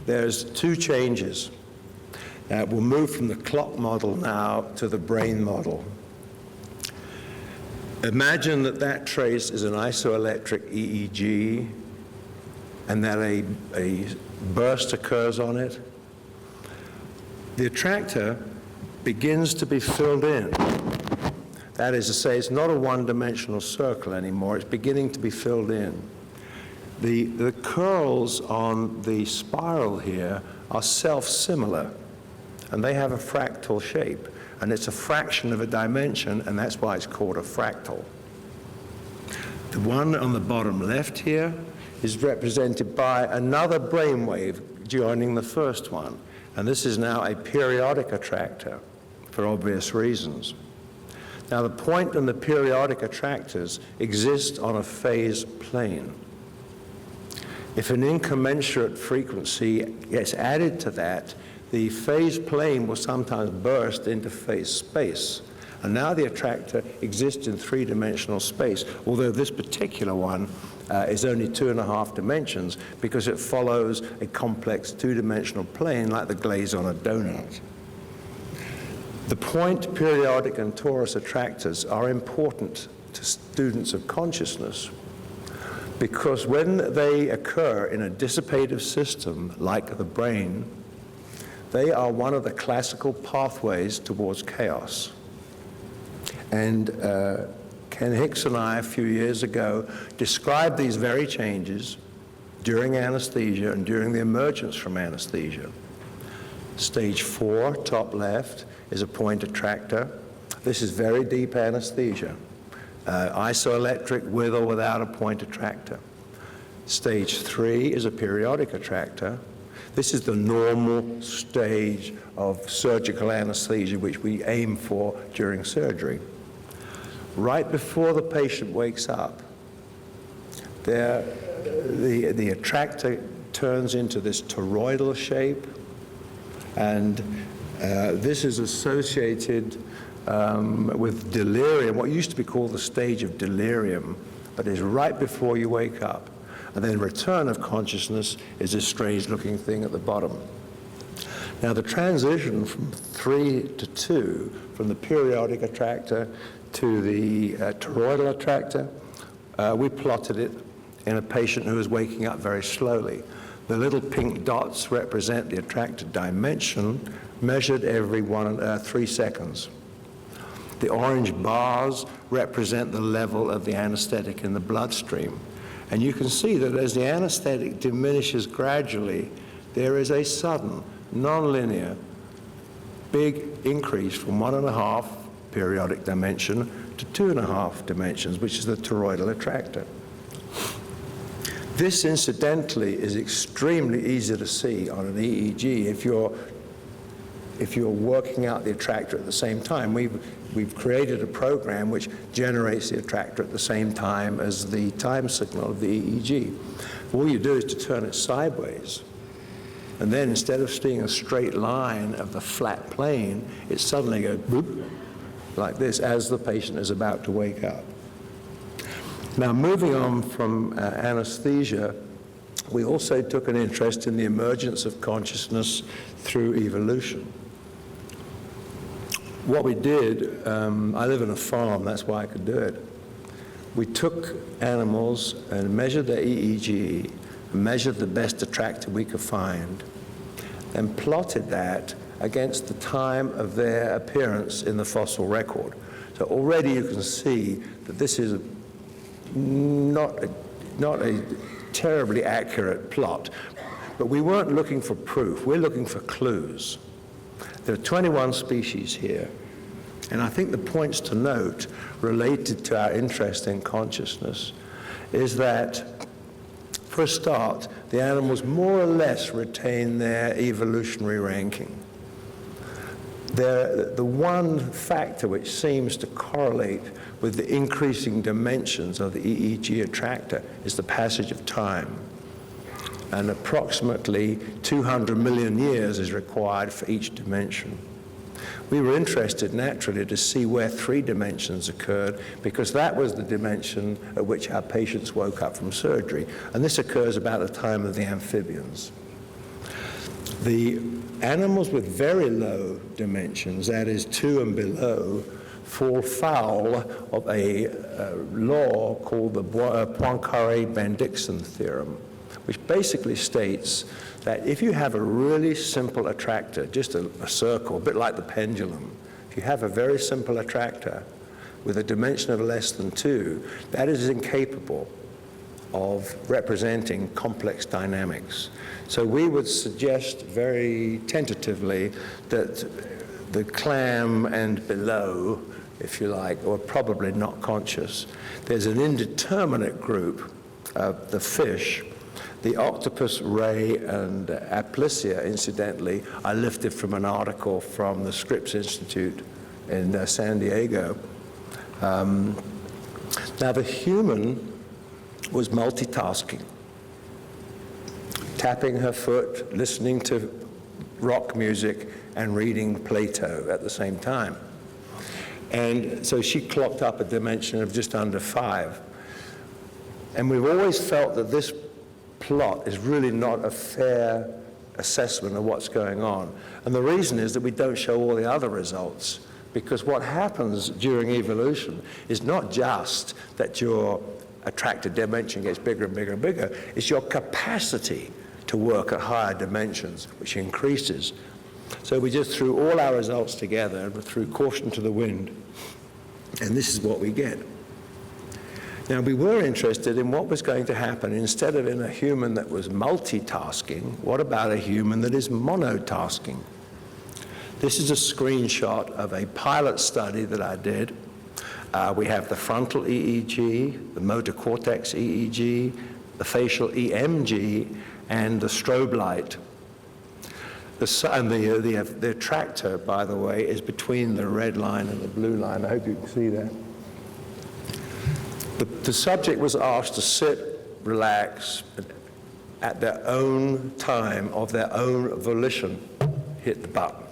there's two changes. We'll move from the clock model now to the brain model. Imagine that trace is an isoelectric EEG and that a burst occurs on it. The attractor begins to be filled in. That is to say, it's not a one-dimensional circle anymore. It's beginning to be filled in. The curls on the spiral here are self-similar, and they have a fractal shape, and it's a fraction of a dimension, and that's why it's called a fractal. The one on the bottom left here is represented by another brainwave joining the first one. And this is now a periodic attractor for obvious reasons. Now the point and the periodic attractors exist on a phase plane. If an incommensurate frequency gets added to that, the phase plane will sometimes burst into phase space. And now the attractor exists in three-dimensional space, although this particular one is only 2.5 dimensions because it follows a complex two-dimensional plane like the glaze on a donut. The point, periodic, and torus attractors are important to students of consciousness because when they occur in a dissipative system like the brain, they are one of the classical pathways towards chaos. And Ken Hicks and I, a few years ago, described these very changes during anesthesia and during the emergence from anesthesia. Stage 4, top left, is a point attractor. This is very deep anesthesia, isoelectric with or without a point attractor. Stage 3 is a periodic attractor. This is the normal stage of surgical anesthesia, which we aim for during surgery. Right before the patient wakes up, the attractor turns into this toroidal shape, and this is associated with delirium, what used to be called the stage of delirium, but is right before you wake up. And then return of consciousness is this strange-looking thing at the bottom. Now the transition from 3 to 2, from the periodic attractor to the toroidal attractor, we plotted it in a patient who was waking up very slowly. The little pink dots represent the attractor dimension measured every 3 seconds. The orange bars represent the level of the anesthetic in the bloodstream. And you can see that as the anesthetic diminishes gradually, there is a sudden, nonlinear, big increase from 1.5 periodic dimension to 2.5 dimensions, which is the toroidal attractor. This, incidentally, is extremely easy to see on an EEG if you're working out the attractor at the same time. We've created a program which generates the attractor at the same time as the time signal of the EEG. All you do is to turn it sideways. And then instead of seeing a straight line of the flat plane, it suddenly goes boop, like this, as the patient is about to wake up. Now, moving on from anesthesia, we also took an interest in the emergence of consciousness through evolution. What we did, I live in a farm, that's why I could do it. We took animals and measured their EEG, measured the best attractor we could find, and plotted that against the time of their appearance in the fossil record. So already you can see that this is not a terribly accurate plot, but we weren't looking for proof, we're looking for clues. There are 21 species here, and I think the points to note related to our interest in consciousness is that, for a start, the animals more or less retain their evolutionary ranking. The one factor which seems to correlate with the increasing dimensions of the EEG attractor is the passage of time. And approximately 200 million years is required for each dimension. We were interested naturally to see where 3 dimensions occurred, because that was the dimension at which our patients woke up from surgery. And this occurs about the time of the amphibians. The animals with very low dimensions, that is 2 and below, fall foul of a law called the Puancare-Bandixon theorem, which basically states that if you have a really simple attractor, just a circle, a bit like the pendulum, if you have a very simple attractor with a dimension of less than 2, that is incapable of representing complex dynamics. So we would suggest very tentatively that the clam and below, if you like, are probably not conscious. There's an indeterminate group of the fish. The octopus, ray, and aplysia, incidentally, I lifted from an article from the Scripps Institute in San Diego. Now, the human was multitasking, tapping her foot, listening to rock music, and reading Plato at the same time. And so she clocked up a dimension of just under 5. And we've always felt that this plot is really not a fair assessment of what's going on. And the reason is that we don't show all the other results, because what happens during evolution is not just that your attractor dimension gets bigger and bigger and bigger, it's your capacity to work at higher dimensions, which increases. So we just threw all our results together and threw caution to the wind, and this is what we get. Now, we were interested in what was going to happen instead of in a human that was multitasking. What about a human that is monotasking? This is a screenshot of a pilot study that I did. We have the frontal EEG, the motor cortex EEG, the facial EMG, and the strobe light. The attractor, by the way, is between the red line and the blue line. I hope you can see that. The subject was asked to sit, relax, at their own time, of their own volition, hit the button.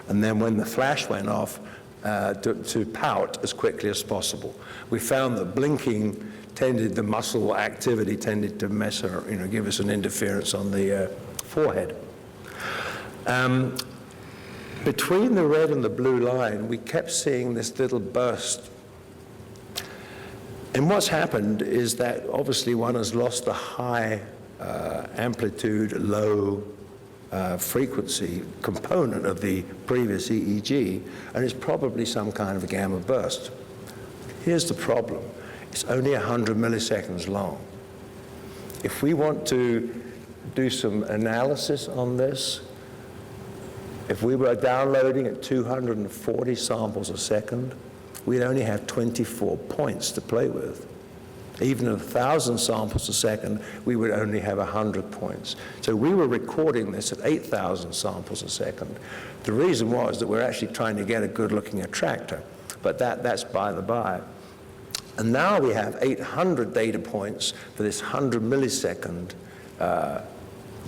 And then when the flash went off, to pout as quickly as possible. We found that blinking tended, the muscle activity tended to give us an interference on the forehead. Between the red and the blue line, we kept seeing this little burst. And what's happened is that obviously one has lost the high amplitude, low frequency component of the previous EEG, and it's probably some kind of a gamma burst. Here's the problem. It's only 100 milliseconds long. If we want to do some analysis on this, if we were downloading at 240 samples a second, we'd only have 24 points to play with. Even at 1,000 samples a second, we would only have 100 points. So we were recording this at 8,000 samples a second. The reason was that we're actually trying to get a good-looking attractor, but that's by the by. And now we have 800 data points for this 100 millisecond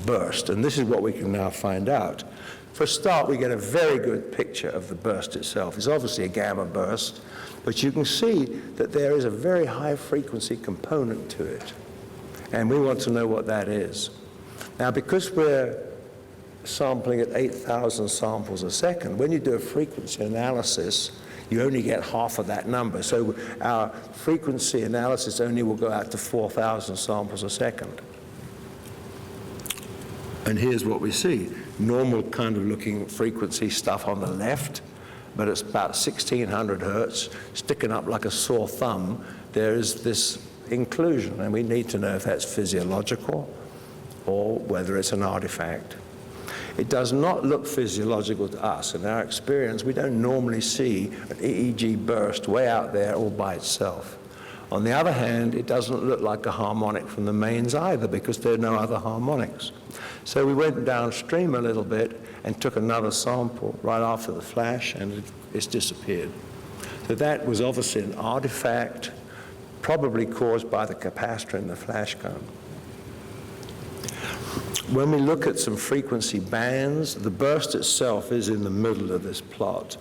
burst, and this is what we can now find out. For a start, we get a very good picture of the burst itself. It's obviously a gamma burst, but you can see that there is a very high frequency component to it, and we want to know what that is. Now, because we're sampling at 8,000 samples a second, when you do a frequency analysis, you only get half of that number. So our frequency analysis only will go out to 4,000 samples a second. And here's what we see. Normal kind of looking frequency stuff on the left, but it's about 1,600 hertz, sticking up like a sore thumb. There is this inclusion, and we need to know if that's physiological or whether it's an artifact. It does not look physiological to us. In our experience, we don't normally see an EEG burst way out there all by itself. On the other hand, it doesn't look like a harmonic from the mains either, because there are no other harmonics. So we went downstream a little bit and took another sample right after the flash, and it's disappeared. So that was obviously an artifact, probably caused by the capacitor in the flash cone. When we look at some frequency bands, the burst itself is in the middle of this plot.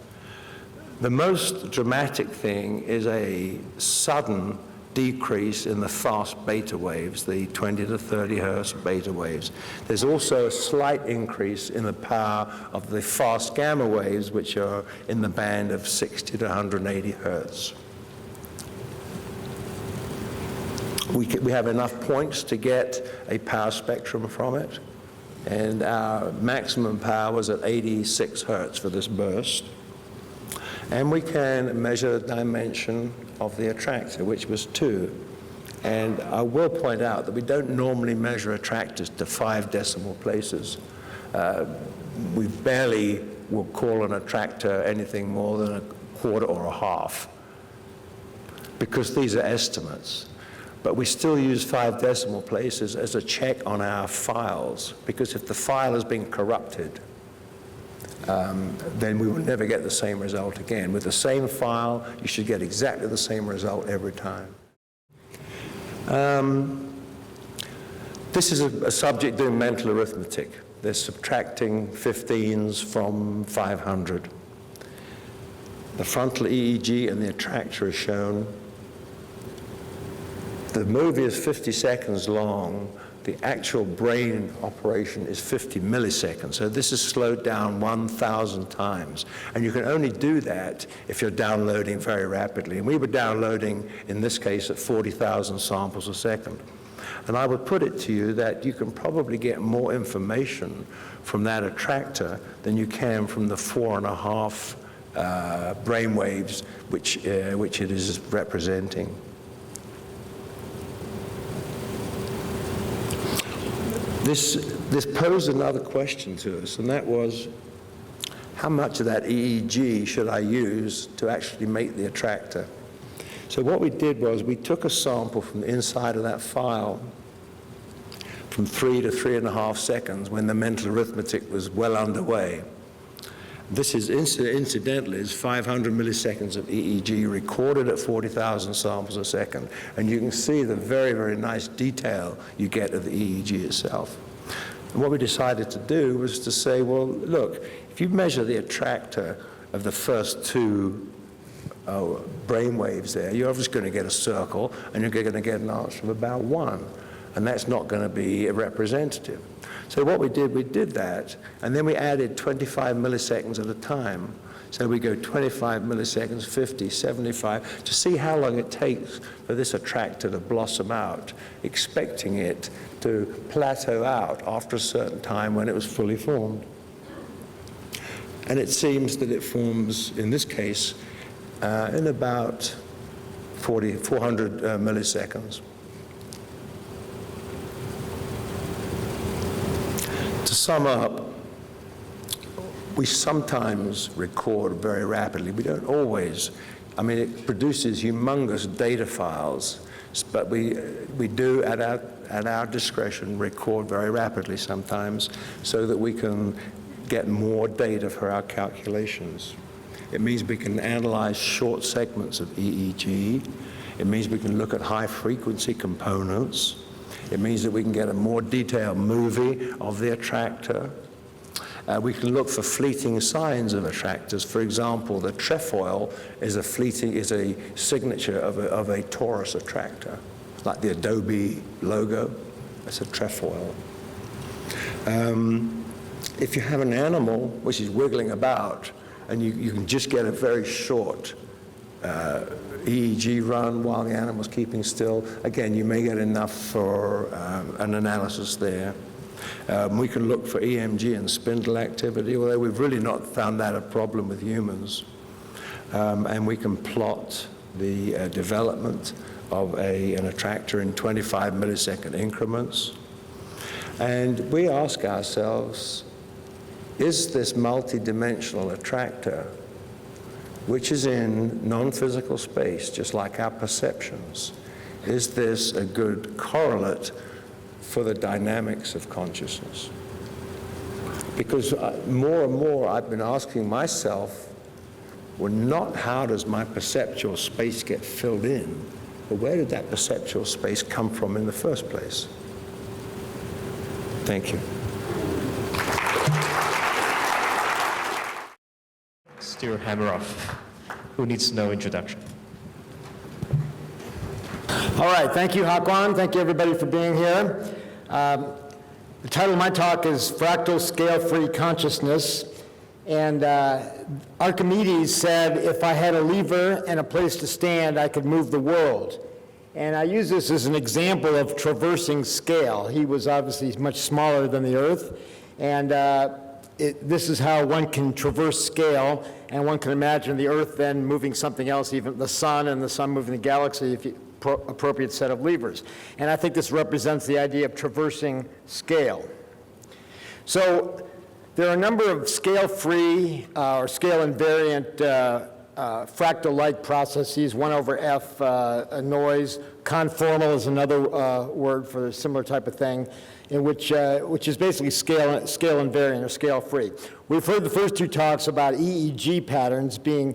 The most dramatic thing is a sudden decrease in the fast beta waves, the 20 to 30 hertz beta waves. There's also a slight increase in the power of the fast gamma waves, which are in the band of 60 to 180 hertz. We have enough points to get a power spectrum from it, and our maximum power was at 86 hertz for this burst. And we can measure the dimension of the attractor, which was 2. And I will point out that we don't normally measure attractors to 5 decimal places. We barely will call an attractor anything more than a quarter or a half, because these are estimates. But we still use 5 decimal places as a check on our files, because if the file has been corrupted, then we will never get the same result again. With the same file, you should get exactly the same result every time. This is a subject doing mental arithmetic. They're subtracting 15s from 500. The frontal EEG and the attractor is shown. The movie is 50 seconds long. The actual brain operation is 50 milliseconds. So this is slowed down 1,000 times. And you can only do that if you're downloading very rapidly. And we were downloading, in this case, at 40,000 samples a second. And I would put it to you that you can probably get more information from that attractor than you can from the 4.5 brainwaves which it is representing. This posed another question to us, and that was, how much of that EEG should I use to actually make the attractor? So what we did was we took a sample from the inside of that file from 3 to 3.5 seconds when the mental arithmetic was well underway. This is incidentally is 500 milliseconds of EEG recorded at 40,000 samples a second. And you can see the very, very nice detail you get of the EEG itself. And what we decided to do was to say, well, look, if you measure the attractor of the first 2 brain waves there, you're just going to get a circle, and you're going to get an answer of about 1. And that's not going to be representative. So what we did that, and then we added 25 milliseconds at a time. So we go 25 milliseconds, 50, 75, to see how long it takes for this attractor to blossom out, expecting it to plateau out after a certain time when it was fully formed. And it seems that it forms, in this case, in about 400 milliseconds. To sum up, we sometimes record very rapidly. We don't always. I mean, it produces humongous data files, but we do, at our discretion, record very rapidly sometimes so that we can get more data for our calculations. It means we can analyze short segments of EEG. It means we can look at high-frequency components. It means that we can get a more detailed movie of the attractor. We can look for fleeting signs of attractors. For example, the trefoil is a signature of a torus attractor, like the Adobe logo. That's a trefoil. If you have an animal which is wiggling about, and you can just get a very short EEG run while the animal's keeping still, again, you may get enough for an analysis there. We can look for EMG and spindle activity, although we've really not found that a problem with humans. And we can plot the development of an attractor in 25 millisecond increments. And we ask ourselves, is this multidimensional attractor, which is in non-physical space, just like our perceptions, is this a good correlate for the dynamics of consciousness? Because more and more I've been asking myself, well, not how does my perceptual space get filled in, but where did that perceptual space come from in the first place? Thank you. Stuart Hameroff, who needs no introduction. All right, thank you, Hakwan. Thank you, everybody, for being here. The title of my talk is Fractal Scale-Free Consciousness. And Archimedes said, if I had a lever and a place to stand, I could move the world. And I use this as an example of traversing scale. He was obviously much smaller than the Earth. And this is how one can traverse scale, and one can imagine the Earth then moving something else, even the sun, and the sun moving the galaxy, if you appropriate set of levers. And I think this represents the idea of traversing scale. So there are a number of scale-free or scale-invariant fractal-like processes, 1 over F noise. Conformal is another word for a similar type of thing, in which is basically scale invariant or scale free. We've heard the first two talks about EEG patterns being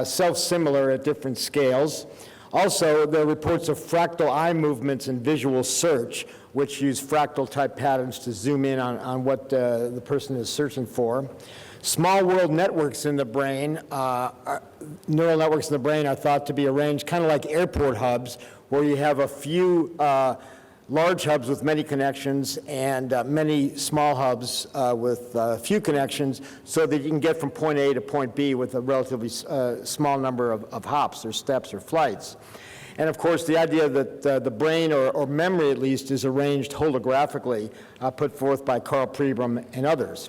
self-similar at different scales. Also, there are reports of fractal eye movements in visual search, which use fractal type patterns to zoom in on what the person is searching for. Small world networks in the brain, neural networks in the brain are thought to be arranged kind of like airport hubs, where you have a few large hubs with many connections and many small hubs with few connections, so that you can get from point A to point B with a relatively small number of hops or steps or flights. And of course, the idea that the brain, or memory at least, is arranged holographically, put forth by Carl Pribram and others.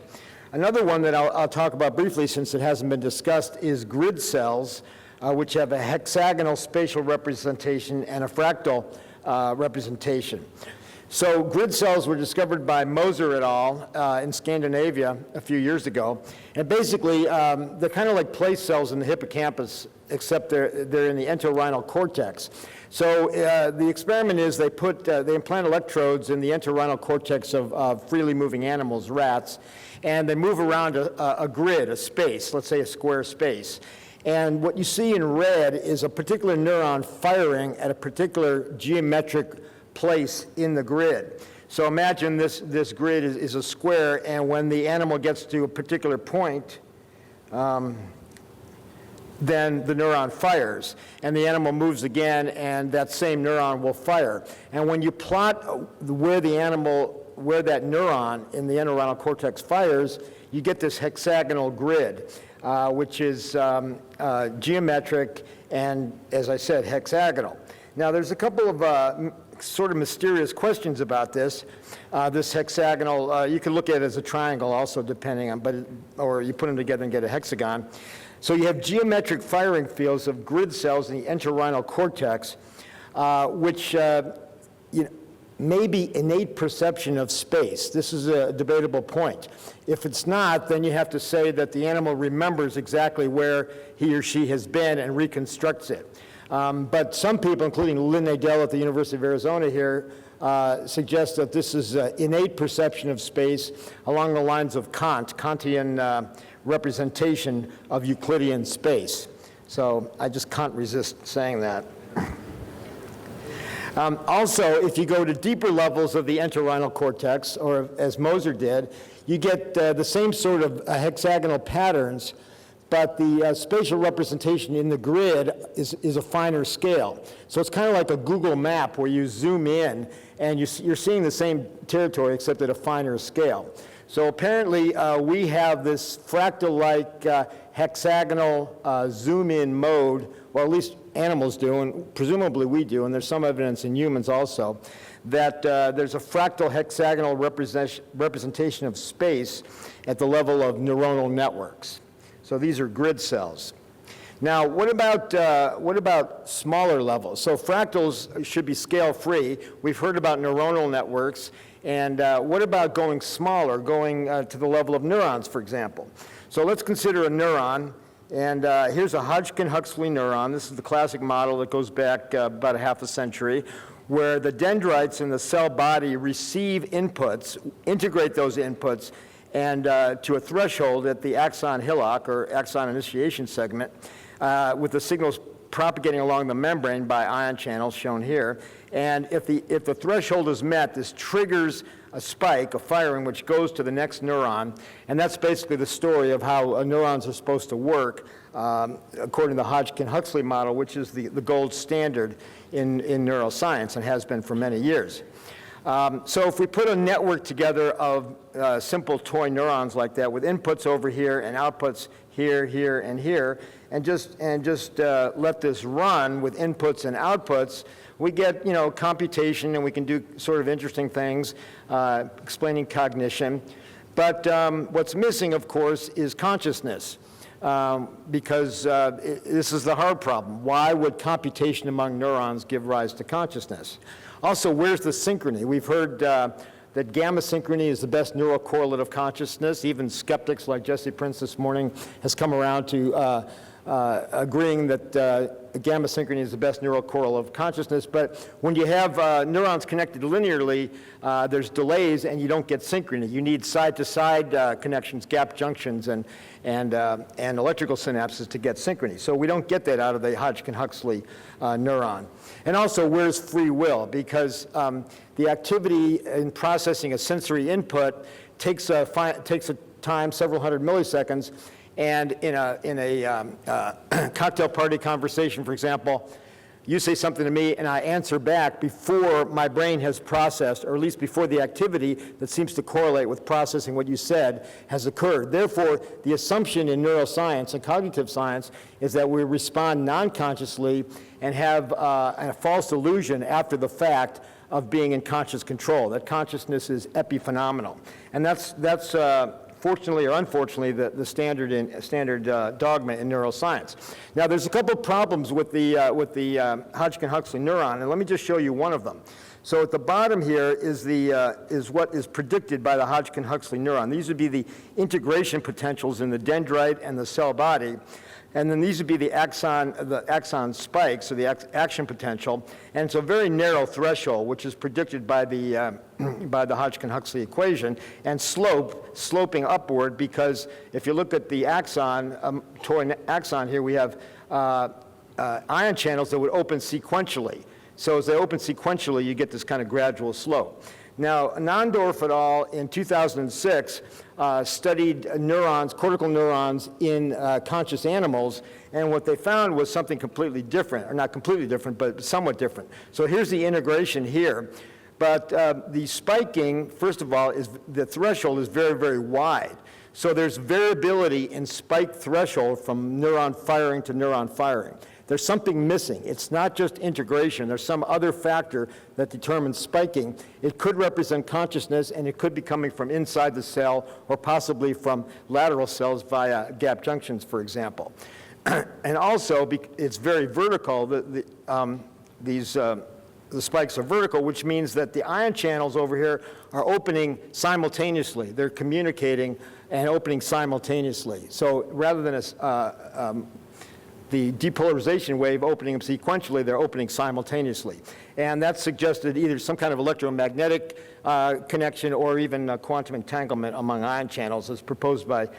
Another one that I'll talk about briefly, since it hasn't been discussed, is grid cells, which have a hexagonal spatial representation and a fractal representation. So grid cells were discovered by Moser et al. In Scandinavia a few years ago. And basically, they're kind of like place cells in the hippocampus, except they're in the entorhinal cortex. So the experiment is they implant electrodes in the entorhinal cortex of freely moving animals, rats, and they move around a grid, a space, let's say a square space. And what you see in red is a particular neuron firing at a particular geometric place in the grid. So imagine this grid is a square, and when the animal gets to a particular point, then the neuron fires, and the animal moves again, and that same neuron will fire. And when you plot where the animal where that neuron in the entorhinal cortex fires, you get this hexagonal grid, which is geometric and, as I said, hexagonal. Now, there's a couple of sort of mysterious questions about this. This hexagonal, you can look at it as a triangle also, depending on, or you put them together and get a hexagon. So you have geometric firing fields of grid cells in the entorhinal cortex, which may be innate perception of space. This is a debatable point. If it's not, then you have to say that the animal remembers exactly where he or she has been and reconstructs it. But some people, including Lynn Nadell at the University of Arizona here, suggest that this is innate perception of space along the lines of Kantian representation of Euclidean space. So I just can't resist saying that. Also, if you go to deeper levels of the entorhinal cortex, or as Moser did, you get the same sort of hexagonal patterns, but the spatial representation in the grid is a finer scale. So it's kind of like a Google map where you zoom in and you're seeing the same territory except at a finer scale. So apparently we have this fractal-like hexagonal zoom-in mode, or at least animals do, and presumably we do, and there's some evidence in humans also, that there's a fractal hexagonal representation of space at the level of neuronal networks. So these are grid cells. Now, what about smaller levels? So fractals should be scale-free. We've heard about neuronal networks. And what about going smaller, going to the level of neurons, for example? So let's consider a neuron. And here's a Hodgkin-Huxley neuron. This is the classic model that goes back about a half a century, where the dendrites in the cell body receive inputs, integrate those inputs, and to a threshold at the axon hillock, or axon initiation segment, with the signals propagating along the membrane by ion channels shown here. And if the threshold is met, this triggers a spike, a firing, which goes to the next neuron. And that's basically the story of how neurons are supposed to work, according to the Hodgkin-Huxley model, which is the gold standard in neuroscience and has been for many years. So if we put a network together of simple toy neurons like that, with inputs over here and outputs here, here, and here, and just let this run with inputs and outputs, we get, computation, and we can do sort of interesting things, explaining cognition. But what's missing, of course, is consciousness, because this is the hard problem. Why would computation among neurons give rise to consciousness? Also, where's the synchrony? We've heard that gamma synchrony is the best neural correlate of consciousness. Even skeptics like Jesse Prince this morning has come around to agreeing that gamma synchrony is the best neural correlate of consciousness. But when you have neurons connected linearly, there's delays and you don't get synchrony. You need side-to-side connections, gap junctions, and electrical synapses to get synchrony. So we don't get that out of the Hodgkin-Huxley neuron. And also, where's free will? Because the activity in processing a sensory input takes a time, several hundred milliseconds. And in a cocktail party conversation, for example, you say something to me and I answer back before my brain has processed, or at least before the activity that seems to correlate with processing what you said has occurred. Therefore, the assumption in neuroscience and cognitive science is that we respond non-consciously and have a false illusion after the fact of being in conscious control, that consciousness is epiphenomenal. And that's fortunately or unfortunately, the standard dogma in neuroscience. Now, there's a couple of problems with the Hodgkin-Huxley neuron, and let me just show you one of them. So at the bottom here is what is predicted by the Hodgkin-Huxley neuron. These would be the integration potentials in the dendrite and the cell body. And then these would be the axon spikes, or the action potential. And it's a very narrow threshold, which is predicted by the Hodgkin-Huxley equation, and sloping upward, because if you look at the axon, toward axon here, we have ion channels that would open sequentially. So as they open sequentially, you get this kind of gradual slope. Now, Nandorf et al. In 2006 studied neurons, cortical neurons in conscious animals, and what they found was something completely different, or not completely different, but somewhat different. So here's the integration here but the spiking, first of all, the threshold is very, very wide. So there's variability in spike threshold from neuron firing to neuron firing. There's something missing. It's not just integration. There's some other factor that determines spiking. It could represent consciousness, and it could be coming from inside the cell or possibly from lateral cells via gap junctions, for example. And also, it's very vertical. The spikes are vertical, which means that the ion channels over here are opening simultaneously. They're communicating and opening simultaneously. So rather than the depolarization wave opening them sequentially, they're opening simultaneously. And that suggested either some kind of electromagnetic connection or even quantum entanglement among ion channels, as proposed by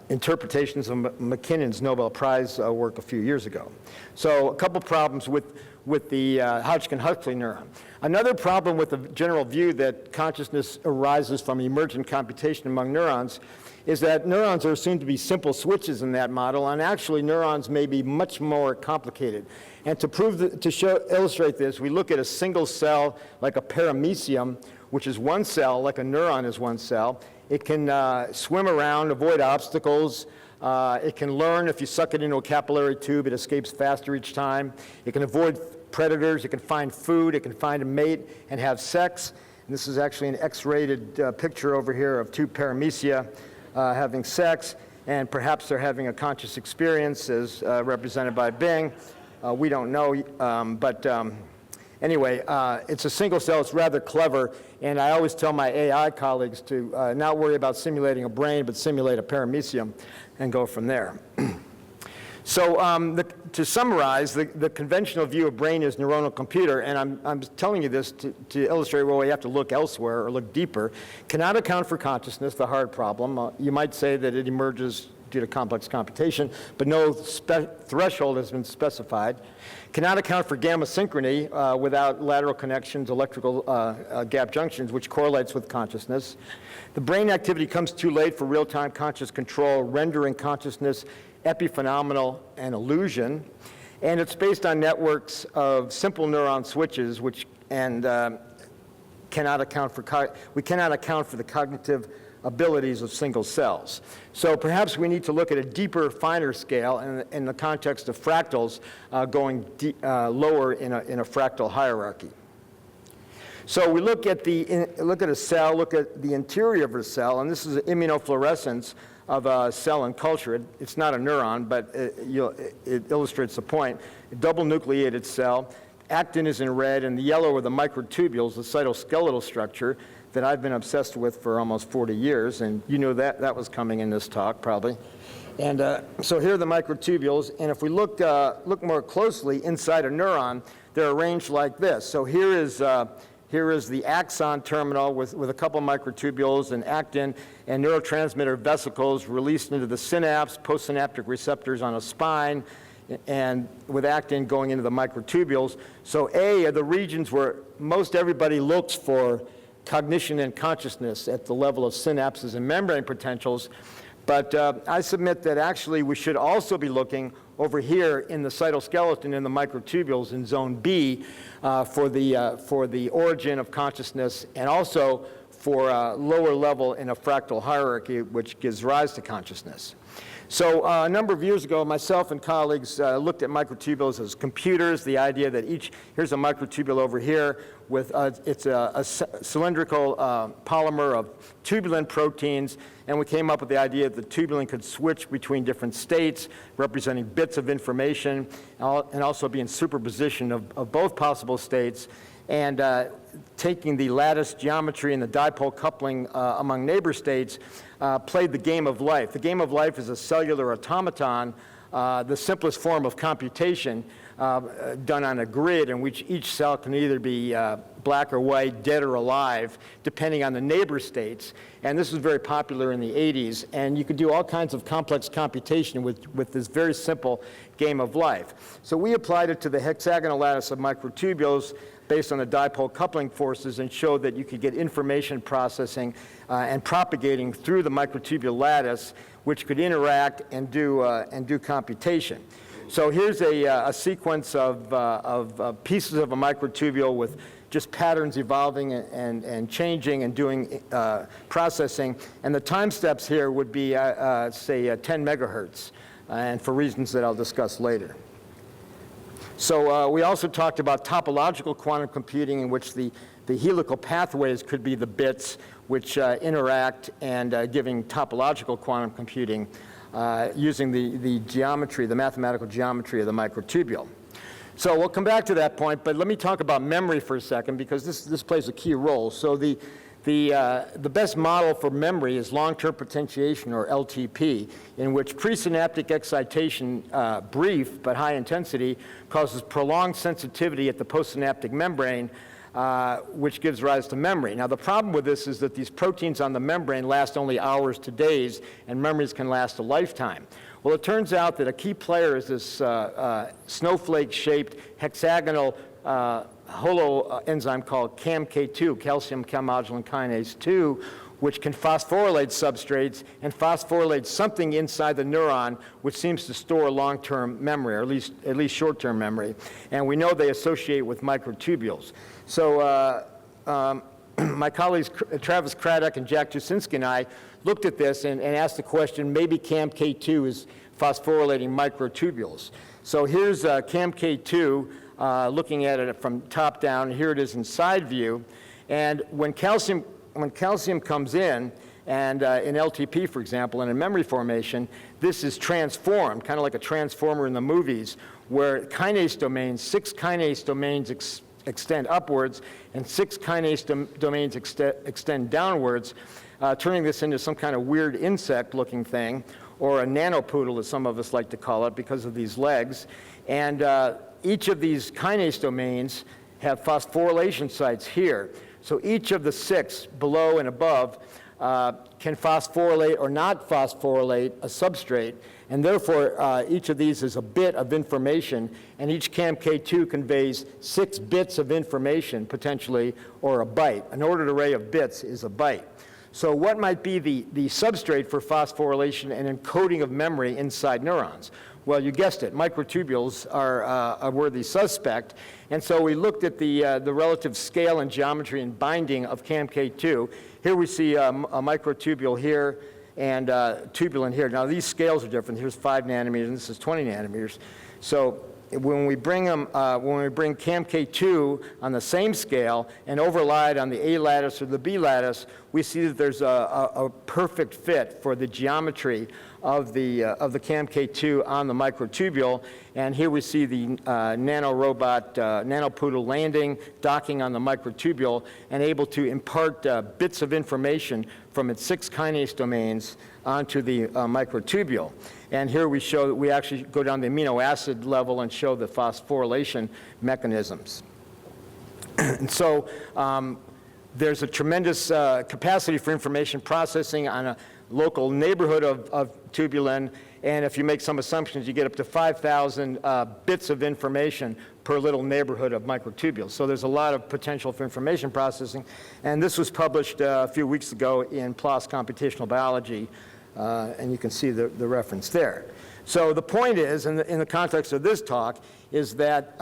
interpretations of McKinnon's Nobel Prize work a few years ago. So a couple problems with the Hodgkin-Huxley neuron. Another problem with the general view that consciousness arises from emergent computation among neurons is that neurons are assumed to be simple switches in that model, and actually neurons may be much more complicated. And to illustrate this, we look at a single cell like a paramecium, which is one cell, like a neuron is one cell. It can swim around, avoid obstacles. It can learn. If you suck it into a capillary tube, it escapes faster each time. It can avoid predators. It can find food. It can find a mate and have sex. And this is actually an X-rated picture over here of two paramecia having sex, and perhaps they're having a conscious experience as represented by Bing. We don't know, anyway, it's a single cell. It's rather clever, and I always tell my AI colleagues to not worry about simulating a brain, but simulate a paramecium and go from there. So to summarize, the conventional view of brain is neuronal computer, and I'm telling you this to illustrate where we have to look elsewhere or look deeper. Cannot account for consciousness, the hard problem. You might say that it emerges due to complex computation, but no threshold has been specified. Cannot account for gamma synchrony without lateral connections, electrical gap junctions, which correlates with consciousness. The brain activity comes too late for real-time conscious control, rendering consciousness epiphenomenal and illusion. And it's based on networks of simple neuron switches, cannot account for the cognitive abilities of single cells. So perhaps we need to look at a deeper, finer scale in the context of fractals going lower in a fractal hierarchy. So we look at a cell, look at the interior of a cell, and this is immunofluorescence of a cell in culture. It's not a neuron, but it illustrates the point. A double nucleated cell. Actin is in red, and the yellow are the microtubules, the cytoskeletal structure that I've been obsessed with for almost 40 years, and you know that was coming in this talk, probably. And so here are the microtubules, and if we look more closely inside a neuron, they're arranged like this. So here is the axon terminal with a couple of microtubules and actin and neurotransmitter vesicles released into the synapse, postsynaptic receptors on a spine, and with actin going into the microtubules. So A are the regions where most everybody looks for cognition and consciousness at the level of synapses and membrane potentials. But I submit that actually we should also be looking over here in the cytoskeleton in the microtubules in zone B for the origin of consciousness, and also for lower level in a fractal hierarchy, which gives rise to consciousness. So a number of years ago, myself and colleagues looked at microtubules as computers, the idea that here's a microtubule over here with, it's a cylindrical polymer of tubulin proteins, and we came up with the idea that the tubulin could switch between different states, representing bits of information, and also be in superposition of both possible states, and taking the lattice geometry and the dipole coupling among neighbor states, played the game of life. The game of life is a cellular automaton, the simplest form of computation done on a grid in which each cell can either be black or white, dead or alive, depending on the neighbor states. And this was very popular in the 80s. And you could do all kinds of complex computation with this very simple game of life. So we applied it to the hexagonal lattice of microtubules based on the dipole coupling forces, and showed that you could get information processing and propagating through the microtubule lattice, which could interact and do computation. So here's a sequence of pieces of a microtubule with just patterns evolving and changing and doing processing. And the time steps here would be, say, 10 megahertz, and for reasons that I'll discuss later. So we also talked about topological quantum computing, in which the helical pathways could be the bits which interact and giving topological quantum computing using the geometry, the mathematical geometry of the microtubule. So we'll come back to that point, but let me talk about memory for a second, because this plays a key role. So the best model for memory is long-term potentiation, or LTP, in which presynaptic excitation, brief but high intensity, causes prolonged sensitivity at the postsynaptic membrane, which gives rise to memory. Now, the problem with this is that these proteins on the membrane last only hours to days, and memories can last a lifetime. Well, it turns out that a key player is this snowflake-shaped hexagonal holo enzyme called CAMK2, calcium calmodulin kinase 2, which can phosphorylate substrates and phosphorylate something inside the neuron, which seems to store long-term memory, or at least short-term memory. And we know they associate with microtubules. So my colleagues Travis Craddock and Jack Tusinski and I looked at this and asked the question, maybe CAMK2 is phosphorylating microtubules. So here's CAMK2 looking at it from top down. Here it is in side view. And when calcium comes in, and in LTP, for example, in a memory formation, this is transformed, kind of like a transformer in the movies, where kinase domains, 6 kinase domains extend upwards, and 6 kinase domains extend downwards, turning this into some kind of weird insect-looking thing, or a nanopoodle, as some of us like to call it, because of these legs. And each of these kinase domains have phosphorylation sites here. So each of the 6 below and above can phosphorylate or not phosphorylate a substrate, and therefore each of these is a bit of information, and each CAMK2 conveys 6 bits of information, potentially, or a byte. An ordered array of bits is a byte. So what might be the substrate for phosphorylation and encoding of memory inside neurons? Well, you guessed it, microtubules are a worthy suspect. And so we looked at the relative scale and geometry and binding of CAMK2. Here we see a microtubule here and tubulin here. Now these scales are different. Here's 5 nanometers and this is 20 nanometers. So when we bring CAMK2 on the same scale and overlay it on the A lattice or the B lattice, we see that there's a perfect fit for the geometry of the CAMK2 on the microtubule. And here we see the nanorobot, nanopoodle landing, docking on the microtubule, and able to impart bits of information from its 6 kinase domains onto the microtubule. And here we show that we actually go down the amino acid level and show the phosphorylation mechanisms. And so there's a tremendous capacity for information processing on a local neighborhood of tubulin, and if you make some assumptions, you get up to 5,000 bits of information per little neighborhood of microtubules. So there's a lot of potential for information processing, and this was published a few weeks ago in PLOS Computational Biology, and you can see the reference there. So the point is, in the context of this talk, is that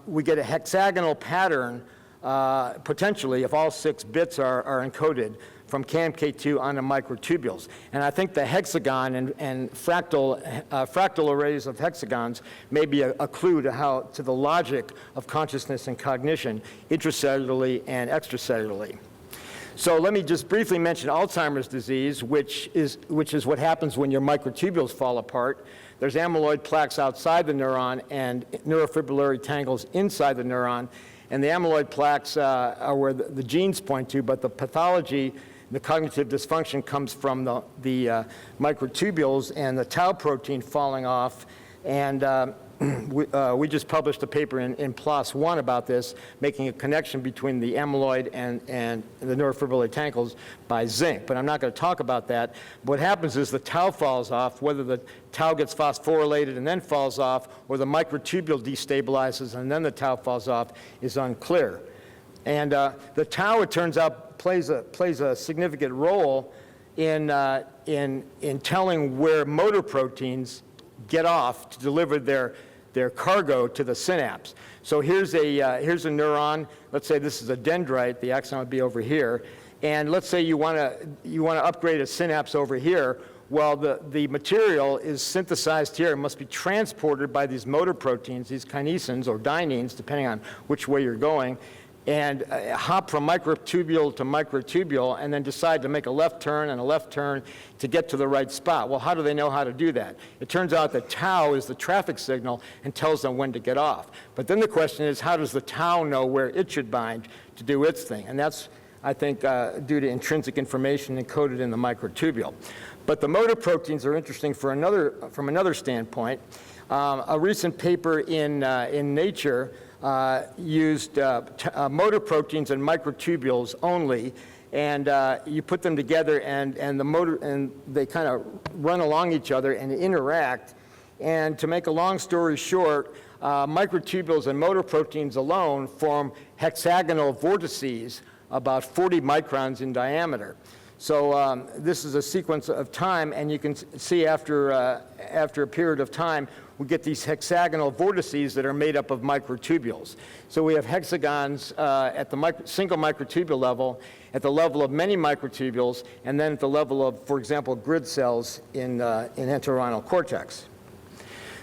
we get a hexagonal pattern, potentially, if all 6 bits are encoded from CAMK2 onto microtubules. And I think the hexagon and fractal arrays of hexagons may be a clue to the logic of consciousness and cognition, intracellularly and extracellularly. So let me just briefly mention Alzheimer's disease, which is what happens when your microtubules fall apart. There's amyloid plaques outside the neuron and neurofibrillary tangles inside the neuron. And the amyloid plaques are where the genes point to, but the pathology, the cognitive dysfunction, comes from the microtubules and the tau protein falling off. And we just published a paper in PLOS 1 about this, making a connection between the amyloid and the neurofibrillary tangles by zinc. But I'm not going to talk about that. What happens is the tau falls off. Whether the tau gets phosphorylated and then falls off, or the microtubule destabilizes and then the tau falls off, is unclear. And the tau, it turns out, plays a significant role in telling where motor proteins get off to deliver their their cargo to the synapse. So here's a neuron. Let's say this is a dendrite. The axon would be over here. And let's say you want to upgrade a synapse over here. Well, the material is synthesized here and must be transported by these motor proteins, these kinesins or dyneins, depending on which way you're going, and hop from microtubule to microtubule and then decide to make a left turn and a left turn to get to the right spot. Well, how do they know how to do that? It turns out that tau is the traffic signal and tells them when to get off. But then the question is, how does the tau know where it should bind to do its thing? And that's, I think, due to intrinsic information encoded in the microtubule. But the motor proteins are interesting from another standpoint. A recent paper in Nature used motor proteins and microtubules only, and you put them together, and they kind of run along each other and interact. And to make a long story short, microtubules and motor proteins alone form hexagonal vortices about 40 microns in diameter. So this is a sequence of time, and you can see after a period of time, we get these hexagonal vortices that are made up of microtubules. So we have hexagons at the single microtubule level, at the level of many microtubules, and then at the level of, for example, grid cells in entorhinal cortex.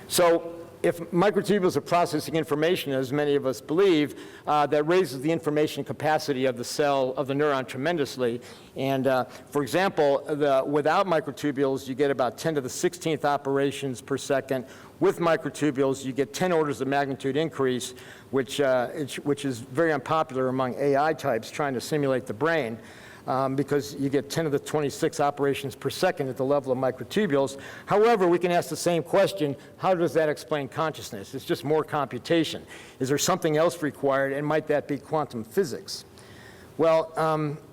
So if microtubules are processing information, as many of us believe, that raises the information capacity of the cell, of the neuron tremendously. And for example, without microtubules, you get about 10 to the 16th operations per second. With microtubules, you get 10 orders of magnitude increase, which is very unpopular among AI types trying to simulate the brain. Because you get 10 to the 26 operations per second at the level of microtubules. However, we can ask the same question, how does that explain consciousness? It's just more computation. Is there something else required, and might that be quantum physics? Well,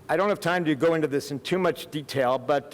I don't have time to go into this in too much detail, but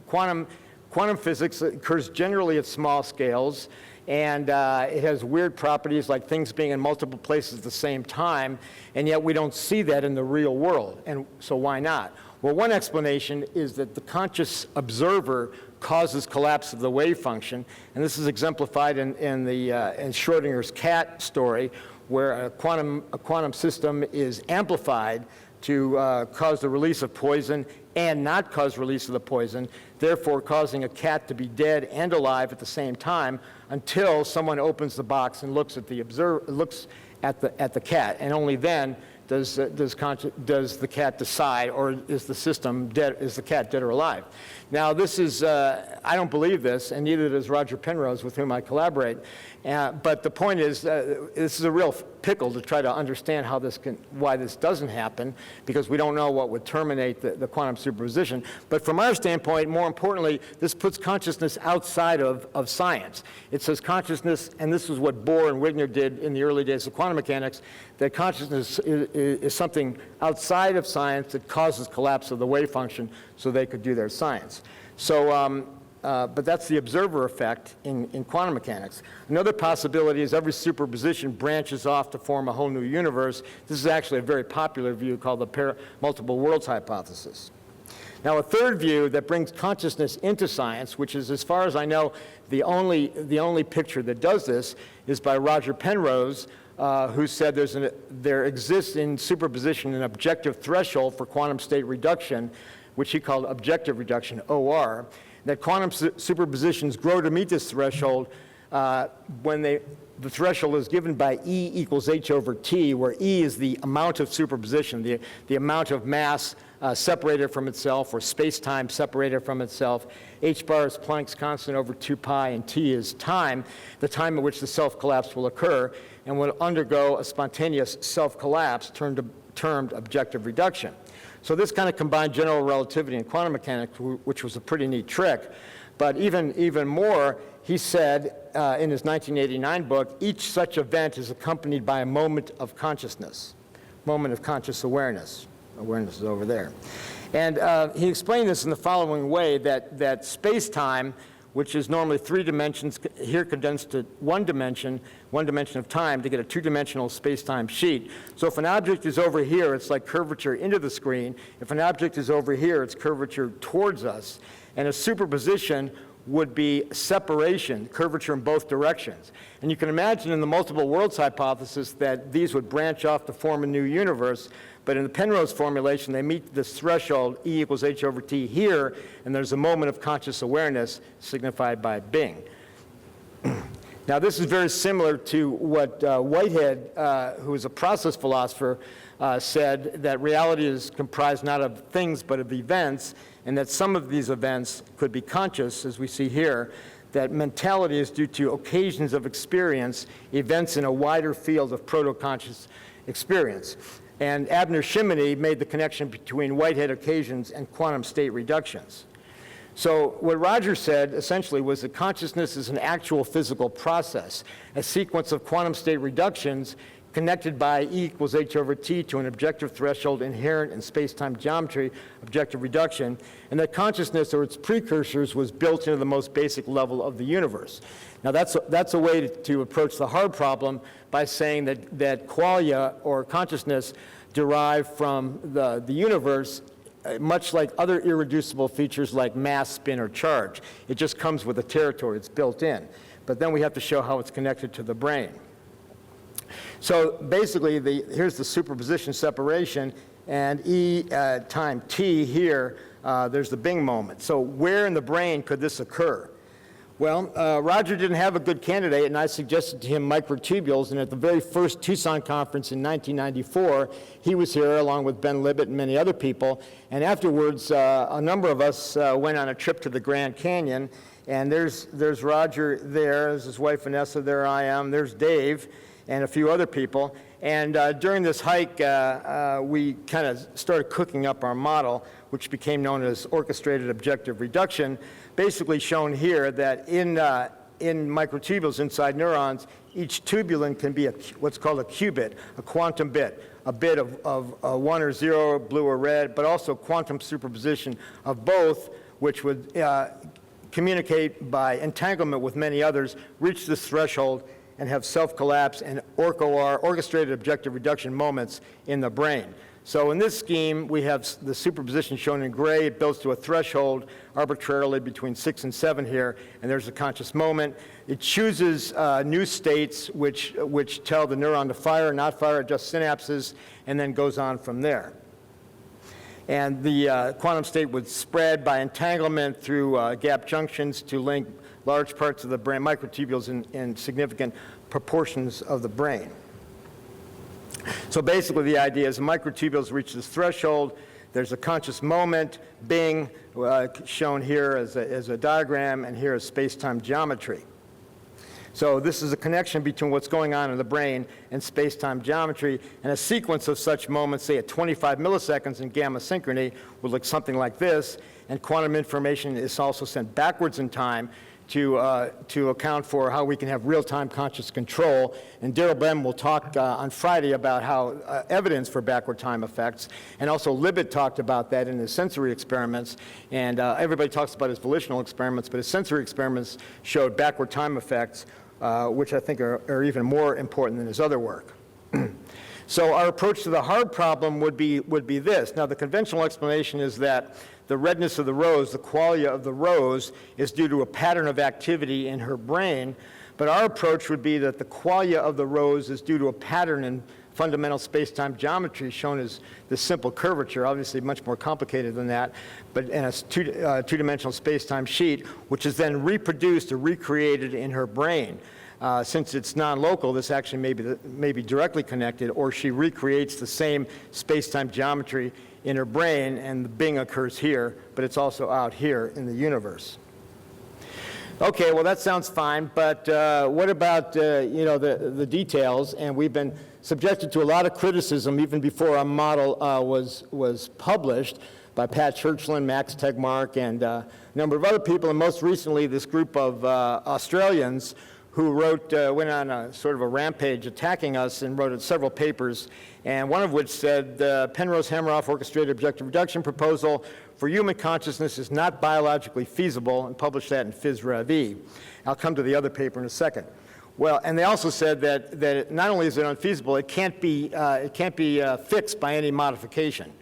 quantum physics occurs generally at small scales, and it has weird properties like things being in multiple places at the same time, and yet we don't see that in the real world. And so why not? Well, one explanation is that the conscious observer causes collapse of the wave function, and this is exemplified in Schrodinger's cat story, where a quantum system is amplified to cause the release of poison and not cause release of the poison, therefore causing a cat to be dead and alive at the same time until someone opens the box and looks at the cat, and only then does the cat decide, or is the system dead? Is the cat dead or alive? Now, this is I don't believe this, and neither does Roger Penrose, with whom I collaborate. But the point is, this is a real pickle to try to understand why this doesn't happen, because we don't know what would terminate the quantum superposition. But from our standpoint, more importantly, this puts consciousness outside of science. It says consciousness, and this is what Bohr and Wigner did in the early days of quantum mechanics, that consciousness is something outside of science that causes collapse of the wave function so they could do their science. So, but that's the observer effect in quantum mechanics. Another possibility is every superposition branches off to form a whole new universe. This is actually a very popular view called the multiple worlds hypothesis. Now, a third view that brings consciousness into science, which is, as far as I know, the only picture that does this, is by Roger Penrose, who said there exists in superposition an objective threshold for quantum state reduction, which he called objective reduction, OR, that quantum superpositions grow to meet this threshold when the threshold is given by E equals h over t, where E is the amount of superposition, the amount of mass separated from itself, or space-time separated from itself. H bar is Planck's constant over 2 pi, and t is time, the time at which the self-collapse will occur, and will undergo a spontaneous self-collapse termed objective reduction. So this kind of combined general relativity and quantum mechanics, which was a pretty neat trick. But even more, he said in his 1989 book, each such event is accompanied by a moment of consciousness, moment of conscious awareness. Awareness is over there. And he explained this in the following way, that space-time, which is normally 3 dimensions, here condensed to one dimension of time to get a 2-dimensional space-time sheet. So if an object is over here, it's like curvature into the screen. If an object is over here, it's curvature towards us. And a superposition would be separation, curvature in both directions. And you can imagine in the multiple worlds hypothesis that these would branch off to form a new universe, but in the Penrose formulation, they meet this threshold, E equals h over t here, and there's a moment of conscious awareness signified by Bing. Now, this is very similar to what Whitehead, who is a process philosopher, said, that reality is comprised not of things but of events, and that some of these events could be conscious, as we see here, that mentality is due to occasions of experience, events in a wider field of proto-conscious experience. And Abner Shimony made the connection between Whitehead occasions and quantum state reductions. So what Roger said essentially was that consciousness is an actual physical process, a sequence of quantum state reductions connected by E equals h over t to an objective threshold inherent in space-time geometry, objective reduction, and that consciousness or its precursors was built into the most basic level of the universe. Now that's a way to approach the hard problem by saying that qualia or consciousness derive from the universe, much like other irreducible features like mass, spin, or charge. It just comes with a territory, it's built in. But then we have to show how it's connected to the brain. So basically, here's the superposition separation, and E time t here, there's the Bing moment. So where in the brain could this occur? Well, Roger didn't have a good candidate, and I suggested to him microtubules, and at the very first Tucson conference in 1994, he was here along with Ben Libet and many other people, and afterwards, a number of us went on a trip to the Grand Canyon, and there's Roger there, there's his wife Vanessa, there I am, there's Dave, and a few other people. And during this hike, we kind of started cooking up our model, which became known as orchestrated objective reduction, basically shown here that in microtubules inside neurons, each tubulin can be what's called a qubit, a quantum bit, a bit of 1 or 0, blue or red, but also quantum superposition of both, which would communicate by entanglement with many others, reach this threshold, and have self-collapse and orchestrated objective reduction moments in the brain. So in this scheme, we have the superposition shown in gray. It builds to a threshold arbitrarily between 6 and 7 here, and there's a conscious moment. It chooses new states which tell the neuron to fire, not fire, adjust synapses, and then goes on from there. And the quantum state would spread by entanglement through gap junctions to link large parts of the brain, microtubules in significant proportions of the brain. So basically the idea is microtubules reach this threshold, there's a conscious moment, Bing, shown here as a diagram, and here is space-time geometry. So this is a connection between what's going on in the brain and space-time geometry, and a sequence of such moments, say at 25 milliseconds in gamma synchrony, would look something like this, and quantum information is also sent backwards in time to account for how we can have real-time conscious control. And Daryl Bem will talk on Friday about how evidence for backward time effects, and also Libet talked about that in his sensory experiments, and everybody talks about his volitional experiments, but his sensory experiments showed backward time effects, which I think are even more important than his other work. So our approach to the hard problem would be this. Now, the conventional explanation is that the redness of the rose, the qualia of the rose, is due to a pattern of activity in her brain. But our approach would be that the qualia of the rose is due to a pattern in fundamental space-time geometry, shown as this simple curvature, obviously much more complicated than that, but in a two-dimensional space-time sheet, which is then reproduced or recreated in her brain. Since it's non-local, this actually may be directly connected, or she recreates the same space-time geometry in her brain, and the Bing occurs here, but it's also out here in the universe. Okay, well that sounds fine, but what about the details? And we've been subjected to a lot of criticism even before our model was published by Pat Churchland, Max Tegmark, and a number of other people, and most recently this group of Australians who went on a sort of a rampage attacking us and wrote several papers, and one of which said the Penrose-Hameroff orchestrated objective reduction proposal for human consciousness is not biologically feasible, and published that in Phys Rev E. I'll come to the other paper in a second. Well, and they also said that not only is it unfeasible, it can't be fixed by any modification.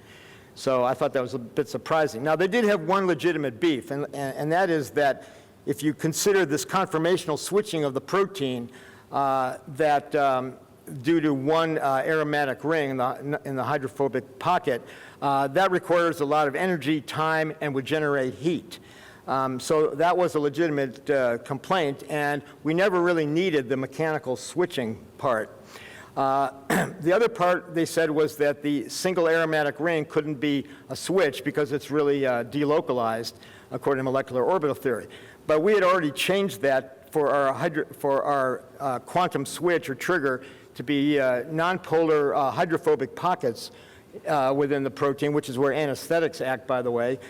So I thought that was a bit surprising. Now, they did have one legitimate beef, and that is that if you consider this conformational switching of the protein due to one aromatic ring in the hydrophobic pocket, that requires a lot of energy, time, and would generate heat. So that was a legitimate complaint, and we never really needed the mechanical switching part. The other part they said was that the single aromatic ring couldn't be a switch because it's really delocalized according to molecular orbital theory. But we had already changed that for our quantum switch or trigger to be nonpolar hydrophobic pockets within the protein, which is where anesthetics act, by the way,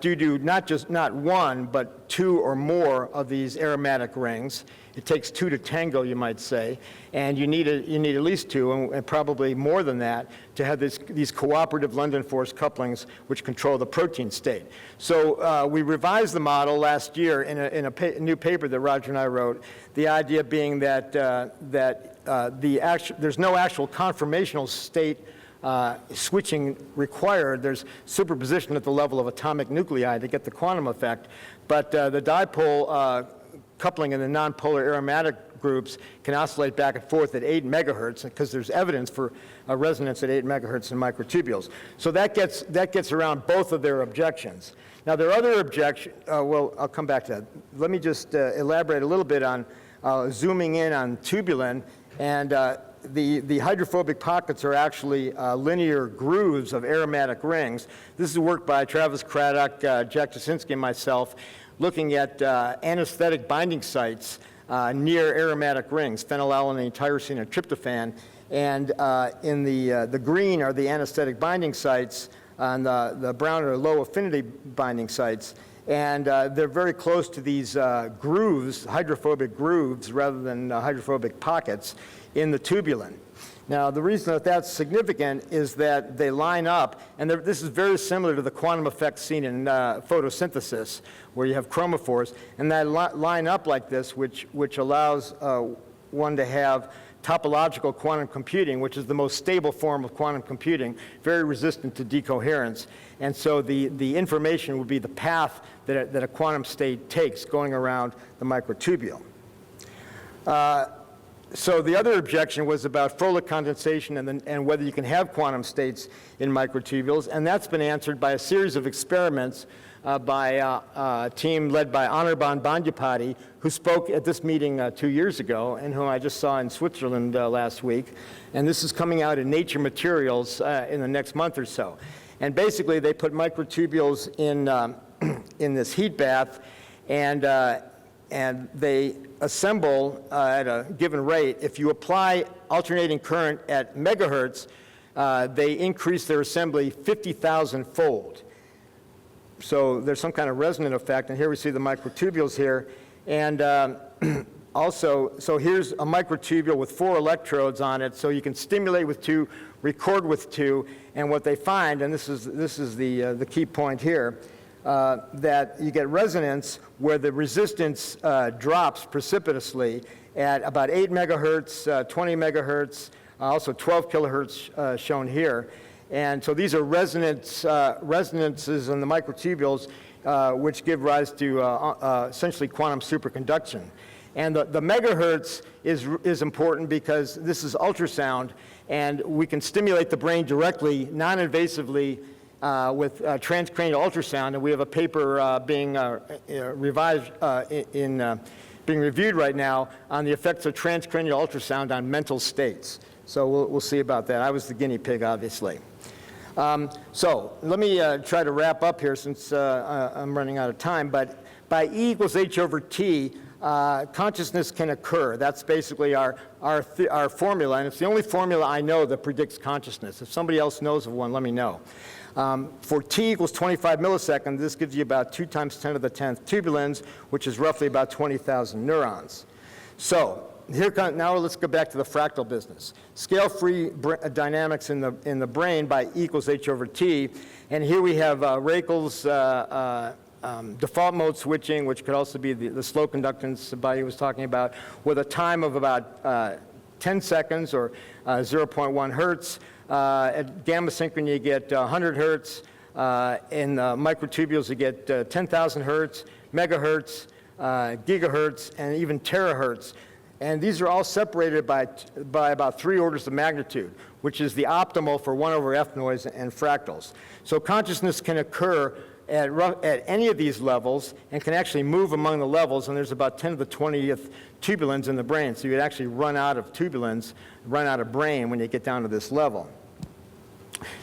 due to not one, but two or more of these aromatic rings. It takes two to tango, you might say, and you need at least two, and probably more than that, to have these cooperative London force couplings which control the protein state. So we revised the model last year in a new paper that Roger and I wrote, the idea being that, there's no actual conformational state switching required. There's superposition at the level of atomic nuclei to get the quantum effect, but the dipole coupling in the nonpolar aromatic groups can oscillate back and forth at 8 megahertz because there's evidence for a resonance at 8 megahertz in microtubules. So that gets around both of their objections. Now there are other objections. Well, I'll come back to that. Let me just elaborate a little bit on zooming in on tubulin. And the hydrophobic pockets are actually linear grooves of aromatic rings. This is work by Travis Craddock, Jack Jasinski, and myself, looking at anesthetic binding sites near aromatic rings, phenylalanine, tyrosine, and tryptophan. And in the green are the anesthetic binding sites, and the brown are low affinity binding sites. And they're very close to these grooves, hydrophobic grooves, rather than hydrophobic pockets in the tubulin. Now, the reason that that's significant is that they line up, and this is very similar to the quantum effect seen in photosynthesis, where you have chromophores, and they line up like this, which allows one to have topological quantum computing, which is the most stable form of quantum computing, very resistant to decoherence. And so the information would be the path that a quantum state takes going around the microtubule. So the other objection was about Froelich condensation and whether you can have quantum states in microtubules, and that's been answered by a series of experiments by a team led by Anirban Bandyapati, who spoke at this meeting 2 years ago, and whom I just saw in Switzerland last week. And this is coming out in Nature Materials in the next month or so. And basically, they put microtubules in this heat bath, and they assemble at a given rate. If you apply alternating current at megahertz, they increase their assembly 50,000-fold. So there's some kind of resonant effect, and here we see the microtubules here. And also, so here's a microtubule with 4 electrodes on it, so you can stimulate with 2, record with 2, and what they find, and this is the key point here, that you get resonance where the resistance drops precipitously at about 8 megahertz, 20 megahertz, also 12 kilohertz shown here. And so these are resonances in the microtubules which give rise to essentially quantum superconduction. And the megahertz is important because this is ultrasound, and we can stimulate the brain directly, non-invasively, with transcranial ultrasound, and we have a paper being reviewed right now on the effects of transcranial ultrasound on mental states. So we'll see about that. I was the guinea pig, obviously. So let me try to wrap up here since I'm running out of time. But by E equals h over t, consciousness can occur. That's basically our formula, and it's the only formula I know that predicts consciousness. If somebody else knows of one, let me know. For t equals 25 milliseconds, this gives you about 2 times 10 to the 10th tubulins, which is roughly about 20,000 neurons. So now let's go back to the fractal business. Scale-free dynamics in the brain by E equals h over t, and here we have Rakel's default mode switching, which could also be the slow conductance Biyu was talking about, with a time of about 10 seconds or 0.1 hertz. At gamma synchrony, you get 100 hertz. In microtubules, you get 10,000 hertz, megahertz. gigahertz, and even terahertz. And these are all separated by about 3 orders of magnitude, which is the optimal for 1/f noise and fractals. So consciousness can occur at any of these levels and can actually move among the levels, and there's about 10 to the 20th tubulins in the brain. So you'd actually run out of tubulins, run out of brain when you get down to this level.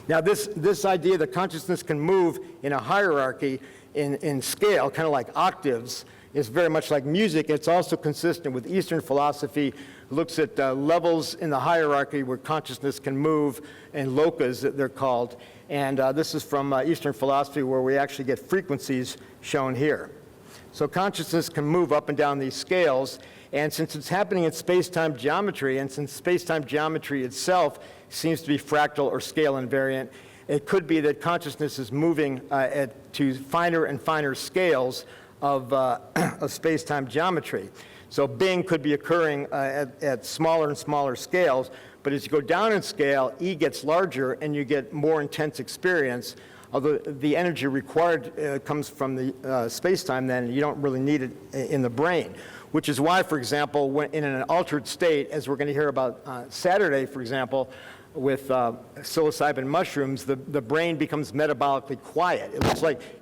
Now this idea that consciousness can move in a hierarchy in scale, kind of like octaves, is very much like music. It's also consistent with Eastern philosophy. It looks at levels in the hierarchy where consciousness can move, and lokas, they're called. And this is from Eastern philosophy, where we actually get frequencies shown here. So consciousness can move up and down these scales, and since it's happening in space-time geometry, and since space-time geometry itself seems to be fractal or scale invariant, it could be that consciousness is moving to finer and finer scales of space-time geometry. So Bing could be occurring at smaller and smaller scales, but as you go down in scale, E gets larger and you get more intense experience, although the energy required comes from the space-time then, you don't really need it in the brain. Which is why, for example, when in an altered state, as we're going to hear about Saturday, for example, with psilocybin mushrooms, the brain becomes metabolically quiet. It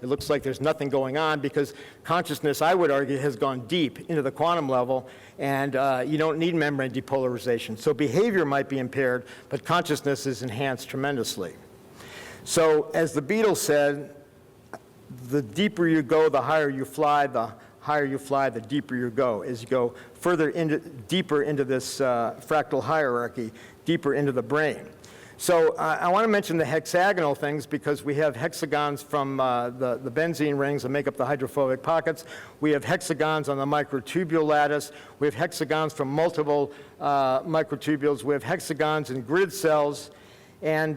looks like there's nothing going on because consciousness, I would argue, has gone deep into the quantum level, and you don't need membrane depolarization. So behavior might be impaired, but consciousness is enhanced tremendously. So as the Beatles said, the deeper you go, the higher you fly, the higher you fly, the deeper you go. As you go deeper into this fractal hierarchy, deeper into the brain. So I want to mention the hexagonal things because we have hexagons from the benzene rings that make up the hydrophobic pockets. We have hexagons on the microtubule lattice. We have hexagons from multiple microtubules. We have hexagons in grid cells. And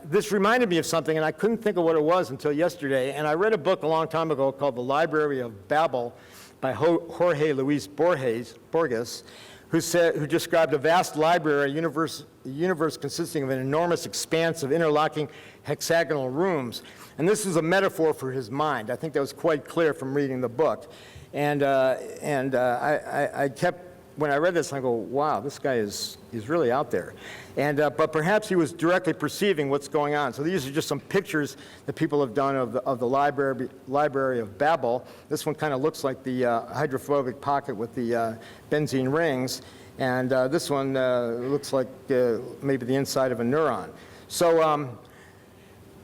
this reminded me of something, and I couldn't think of what it was until yesterday. And I read a book a long time ago called The Library of Babel by Jorge Luis Borges, who described a vast library, a universe consisting of an enormous expanse of interlocking hexagonal rooms. And this is a metaphor for his mind. I think that was quite clear from reading the book. And I kept, when I read this, I go, wow, this guy is really out there. And, but perhaps he was directly perceiving what's going on. So these are just some pictures that people have done of the library of Babel. This one kind of looks like the hydrophobic pocket with the benzene rings. And this one looks like maybe the inside of a neuron. So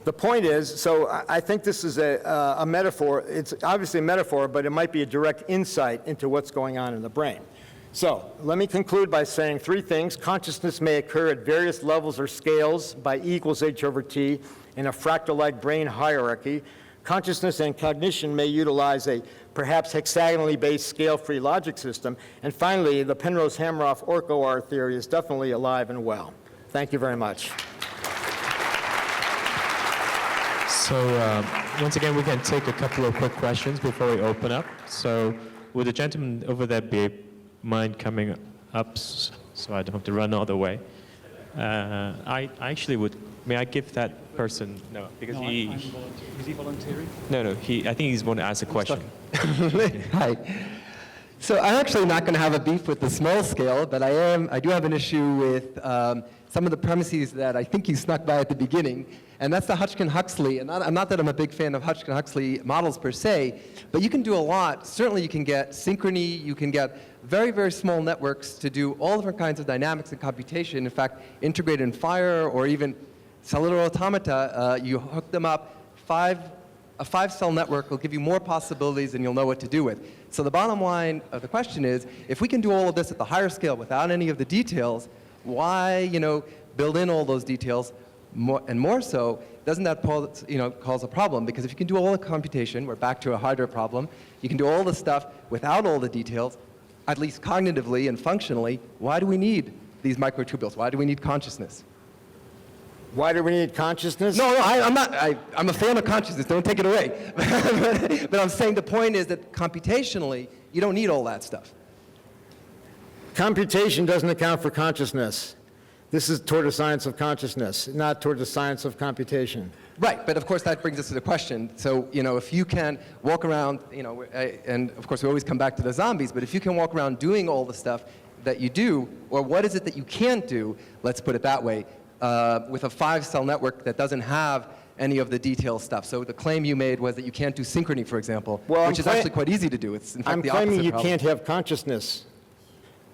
the point is, so I think this is a metaphor. It's obviously a metaphor, but it might be a direct insight into what's going on in the brain. So let me conclude by saying 3 things. Consciousness may occur at various levels or scales by E equals H over T in a fractal-like brain hierarchy. Consciousness and cognition may utilize a perhaps hexagonally based scale-free logic system. And finally, the Penrose-Hameroff Orch-OR theory is definitely alive and well. Thank you very much. So once again, we can take a couple of quick questions before we open up. So would the gentleman over there mind coming up so I don't have to run all the way? I actually would. May I give that person? No, because no, is he volunteering? No, I think he's going to ask a question. Hi. So I'm actually not going to have a beef with the small scale, but I do have an issue with some of the premises that I think you snuck by at the beginning, and that's the Hodgkin-Huxley. And not that I'm a big fan of Hodgkin-Huxley models per se, but you can do a lot. Certainly you can get synchrony, you can get very, very small networks to do all different kinds of dynamics and computation. In fact, integrated in fire or even cellular automata, you hook them up, a 5-cell network will give you more possibilities than you'll know what to do with. So the bottom line of the question is, if we can do all of this at the higher scale without any of the details, why, build in all those details? More so, doesn't that cause a problem? Because if you can do all the computation, we're back to a Hydra problem, you can do all the stuff without all the details, at least cognitively and functionally, why do we need these microtubules? Why do we need consciousness? Why do we need consciousness? No, I'm a fan of consciousness, don't take it away. But I'm saying the point is that computationally, you don't need all that stuff. Computation doesn't account for consciousness. This is toward a science of consciousness, not toward the science of computation. Right, but of course that brings us to the question. So, if you can walk around, and of course we always come back to the zombies, but if you can walk around doing all the stuff that you do, or what is it that you can't do, let's put it that way, with a 5-cell network that doesn't have any of the detail stuff. So the claim you made was that you can't do synchrony, for example, which is actually quite easy to do. It's in fact the opposite claiming you problem. can't have consciousness.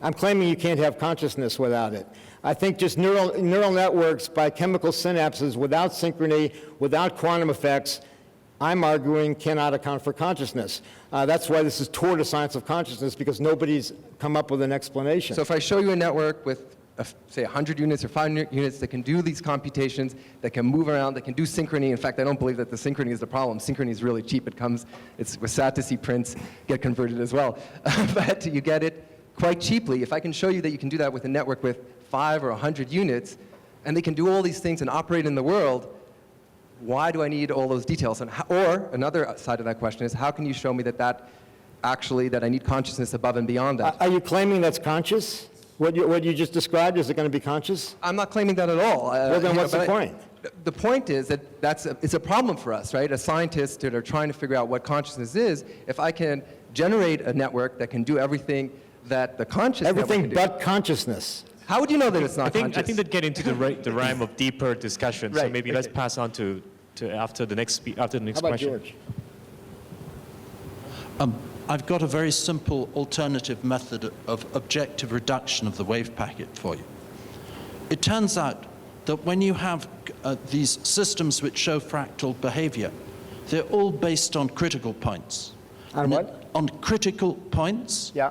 I'm claiming you can't have consciousness without it. I think just neural networks by chemical synapses without synchrony, without quantum effects, I'm arguing cannot account for consciousness. That's why this is toward a science of consciousness, because nobody's come up with an explanation. So if I show you a network with, say, 100 units or 500 units that can do these computations, that can move around, that can do synchrony. In fact, I don't believe that the synchrony is the problem. Synchrony is really cheap. We're sad to see prints get converted as well. But you get it quite cheaply. If I can show you that you can do that with a network with 5 or 100 units, and they can do all these things and operate in the world, why do I need all those details? Or another side of that question is, how can you show me that I need consciousness above and beyond that? Are you claiming that's conscious? What you just described, is it going to be conscious? I'm not claiming that at all. Well, then what's the point? The point is that it's a problem for us, right? As scientists that are trying to figure out what consciousness is, if I can generate a network that can do everything that the conscious network can do. Everything but consciousness. How would you know that it's not conscious? I think that get into the realm of deeper discussion. So Right. maybe let's pass on to after the next How about question. George? I've got a very simple alternative method of objective reduction of the wave packet for you. It turns out that when you have these systems which show fractal behavior, they're all based on critical points. On what? On critical points. Yeah.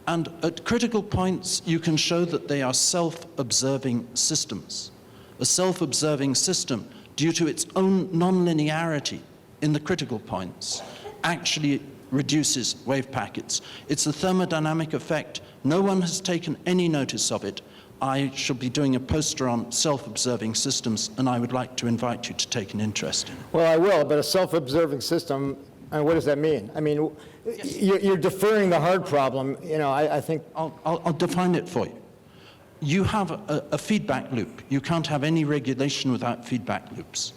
And at critical points, you can show that they are self-observing systems. A self-observing system, due to its own nonlinearity in the critical points, actually reduces wave packets. It's a thermodynamic effect. No one has taken any notice of it. I shall be doing a poster on self-observing systems, and I would like to invite you to take an interest in it. Well, I will, but a self-observing system, what does that mean? I mean, you're deferring the hard problem. I think... I'll define it for you. You have a feedback loop. You can't have any regulation without feedback loops.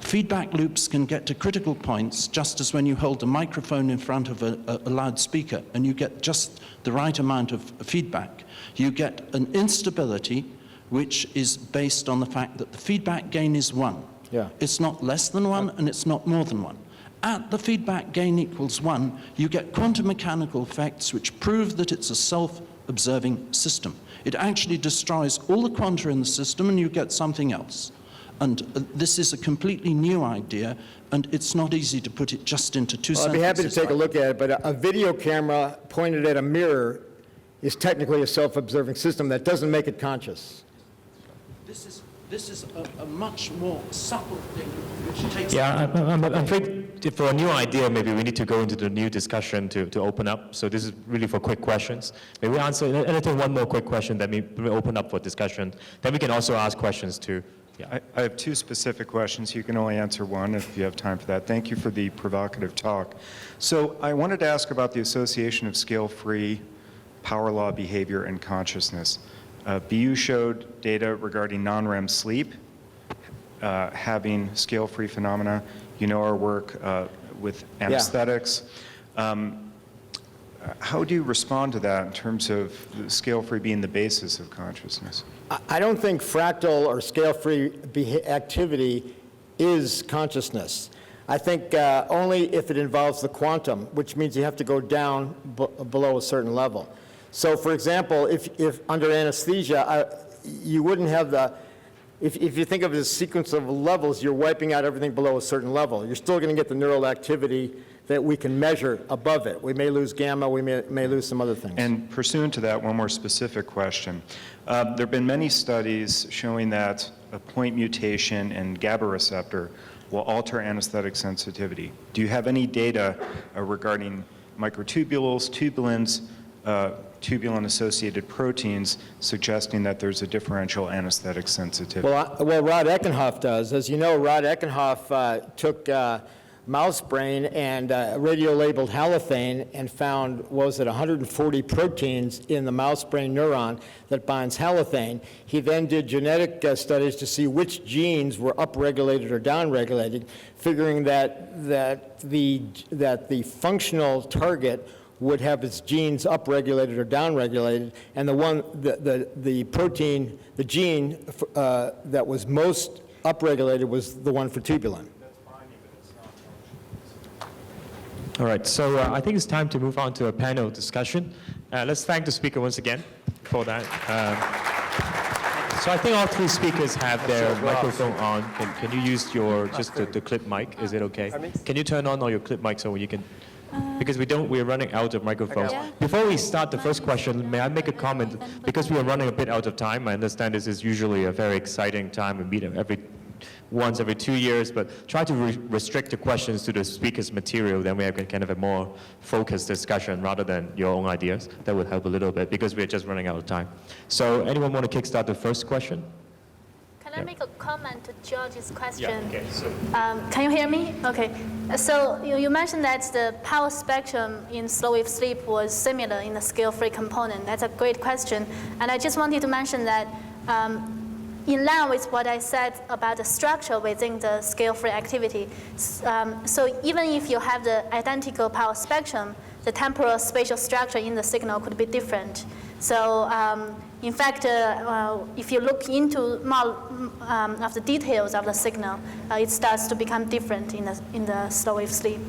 Feedback loops can get to critical points just as when you hold a microphone in front of a loudspeaker and you get just the right amount of feedback. You get an instability which is based on the fact that the feedback gain is 1. Yeah. It's not less than 1 and it's not more than 1. At the feedback gain equals 1, you get quantum mechanical effects which prove that it's a self-observing system. It actually destroys all the quanta in the system and you get something else. And this is a completely new idea, and it's not easy to put it just into two sentences. I'd be happy to take a look at it, but a video camera pointed at a mirror is technically a self-observing system. That doesn't make it conscious. This is a much more subtle thing which takes... Yeah, I'm afraid for a new idea, maybe we need to go into the new discussion to open up. So this is really for quick questions. Maybe we answer anything, one more quick question, then we open up for discussion. Then we can also ask questions too. Yeah. I have 2 specific questions. You can only answer one if you have time for that. Thank you for the provocative talk. So I wanted to ask about the association of scale-free power law behavior and consciousness. Biyu showed data regarding non-REM sleep, having scale-free phenomena. You know our work with anesthetics. How do you respond to that in terms of the scale-free being the basis of consciousness? I don't think fractal or scale-free activity is consciousness. I think only if it involves the quantum, which means you have to go down below a certain level. So, for example, if under anesthesia, you wouldn't have the, if you think of it as a sequence of levels, you're wiping out everything below a certain level. You're still going to get the neural activity that we can measure above it. We may lose gamma, we may lose some other things. And pursuant to that, one more specific question. There have been many studies showing that a point mutation in GABA receptor will alter anesthetic sensitivity. Do you have any data regarding microtubules, tubulins, tubulin-associated proteins suggesting that there's a differential anesthetic sensitivity? Well, Rod Eckenhoff does. As you know, Rod Eckenhoff took mouse brain and radio-labeled halothane and found, 140 proteins in the mouse brain neuron that binds halothane. He then did genetic studies to see which genes were upregulated or downregulated, figuring that the functional target would have its genes upregulated or downregulated, and the protein, the gene that was most upregulated was the one for tubulin. All right, so I think it's time to move on to a panel discussion. Let's thank the speaker once again for that. So I think all three speakers have their microphone on. Can you use your, just the clip mic? Is it okay? Can you turn on all your clip mics so you can, because we're running out of microphones. Before we start the first question, may I make a comment? Because we are running a bit out of time, I understand this is usually a very exciting time. We meet once every 2 years, but try to restrict the questions to the speaker's material, then we have kind of a more focused discussion rather than your own ideas. That would help a little bit because we're just running out of time. So anyone want to kickstart the first question? Can I make a comment to George's question? Yeah, okay. So. Can you hear me? Okay. So you mentioned that the power spectrum in slow wave sleep was similar in the scale-free component. That's a great question. And I just wanted to mention that in line with what I said about the structure within the scale-free activity. So even if you have the identical power spectrum, the temporal spatial structure in the signal could be different. So in fact, if you look into more of the details of the signal, it starts to become different in the slow wave sleep.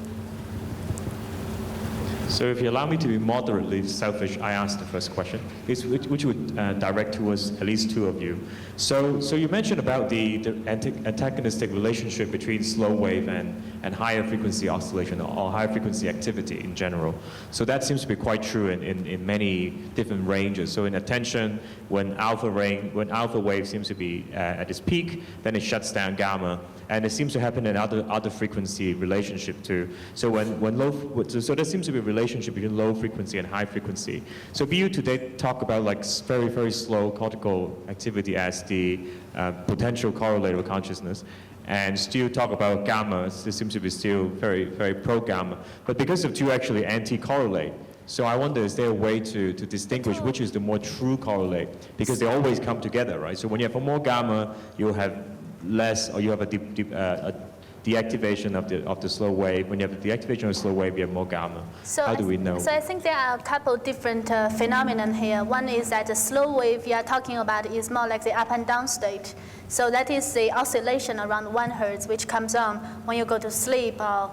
So if you allow me to be moderately selfish, I asked the first question, which would direct towards at least two of you. So you mentioned about the antagonistic relationship between slow wave and higher frequency oscillation or higher frequency activity in general. So that seems to be quite true in many different ranges. So in attention, when alpha wave seems to be at its peak, then it shuts down gamma. And it seems to happen in other frequency relationship too. So so there seems to be a relationship between low frequency and high frequency. So Biyu today talk about like very, very slow cortical activity as the potential correlator of consciousness. And still talk about gamma. This seems to be still very, very pro-gamma. But because of two actually anti-correlate, so I wonder, is there a way to distinguish which is the more true correlate? Because they always come together, right? So when you have more gamma, you'll have less, or you have a deactivation of the slow wave. When you have the deactivation of the slow wave, you have more gamma. So how do we know? So I think there are a couple different phenomena here. One is that the slow wave you are talking about is more like the up and down state. So that is the oscillation around 1 Hertz, which comes on when you go to sleep or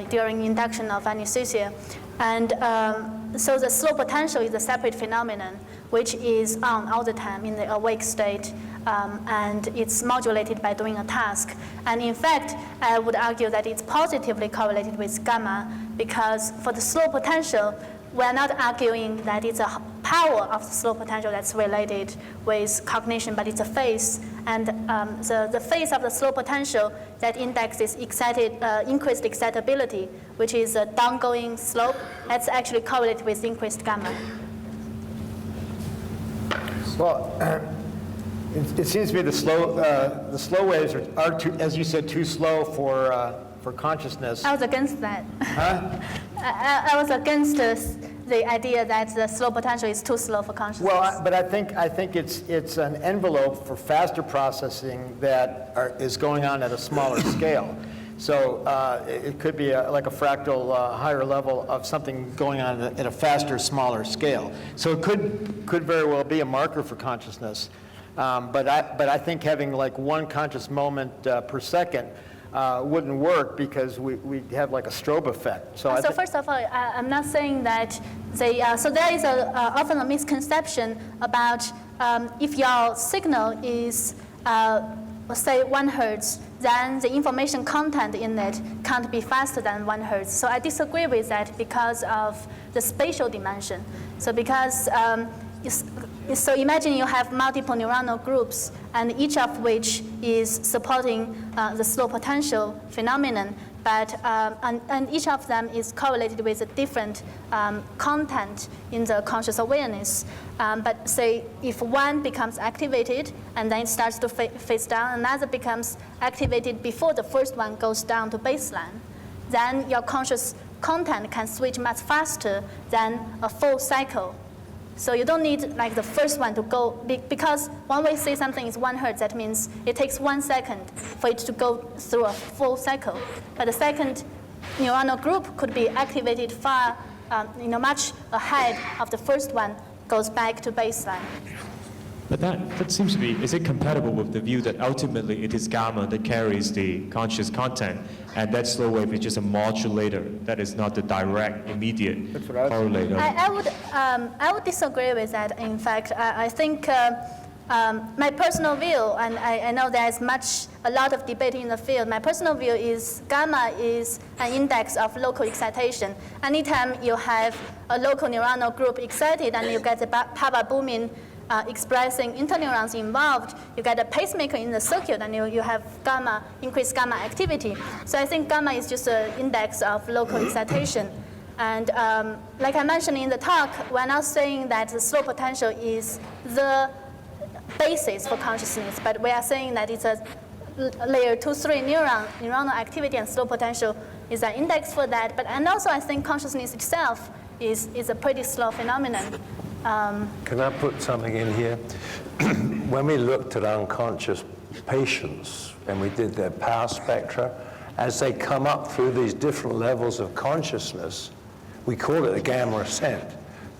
during induction of anesthesia. And so the slow potential is a separate phenomenon, which is on all the time in the awake state. And it's modulated by doing a task. And in fact, I would argue that it's positively correlated with gamma, because for the slow potential, we're not arguing that it's a power of the slow potential that's related with cognition, but it's a phase. And the phase of the slow potential that indexes increased excitability, which is a downgoing slope, that's actually correlated with increased gamma. Well, it seems to me the slow waves are too, as you said, too slow for consciousness. I was against that. Huh? I was against the idea that the slow potential is too slow for consciousness. Well, but I think it's an envelope for faster processing that is going on at a smaller scale. So it could be like a fractal higher level of something going on at a faster, smaller scale. So it could very well be a marker for consciousness. But I think having like one conscious moment per second wouldn't work, because we have like a strobe effect. So first of all, I'm not saying that so there is often a misconception about if your signal is say 1 Hertz, then the information content in it can't be faster than 1 Hertz. So I disagree with that because of the spatial dimension. So because so imagine you have multiple neuronal groups, and each of which is supporting the slow potential phenomenon, but and each of them is correlated with a different content in the conscious awareness. But say if one becomes activated and then it starts to phase down, another becomes activated before the first one goes down to baseline. then your conscious content can switch much faster than a full cycle. So you don't need like the first one to go, because when we say something is 1 hertz, that means it takes 1 second for it to go through a full cycle. But the second neuronal group could be activated far, much ahead of the first one, goes back to baseline. But that seems to be, is it compatible with the view that ultimately it is gamma that carries the conscious content, and that slow wave is just a modulator, that is not the direct, immediate correlator? I would disagree with that. In fact, I think my personal view, and I know there's a lot of debate in the field, my personal view is gamma is an index of local excitation. Anytime you have a local neuronal group excited and you get the PABA booming expressing interneurons involved, you get a pacemaker in the circuit, and you have increased gamma activity. So I think gamma is just an index of local excitation. And like I mentioned in the talk, we're not saying that the slow potential is the basis for consciousness, but we are saying that it's a layer 2-3 neuronal activity, and slow potential is an index for that. And also I think consciousness itself is a pretty slow phenomenon. Can I put something in here? When we looked at unconscious patients and we did their power spectra, as they come up through these different levels of consciousness, we call it a gamma ascent.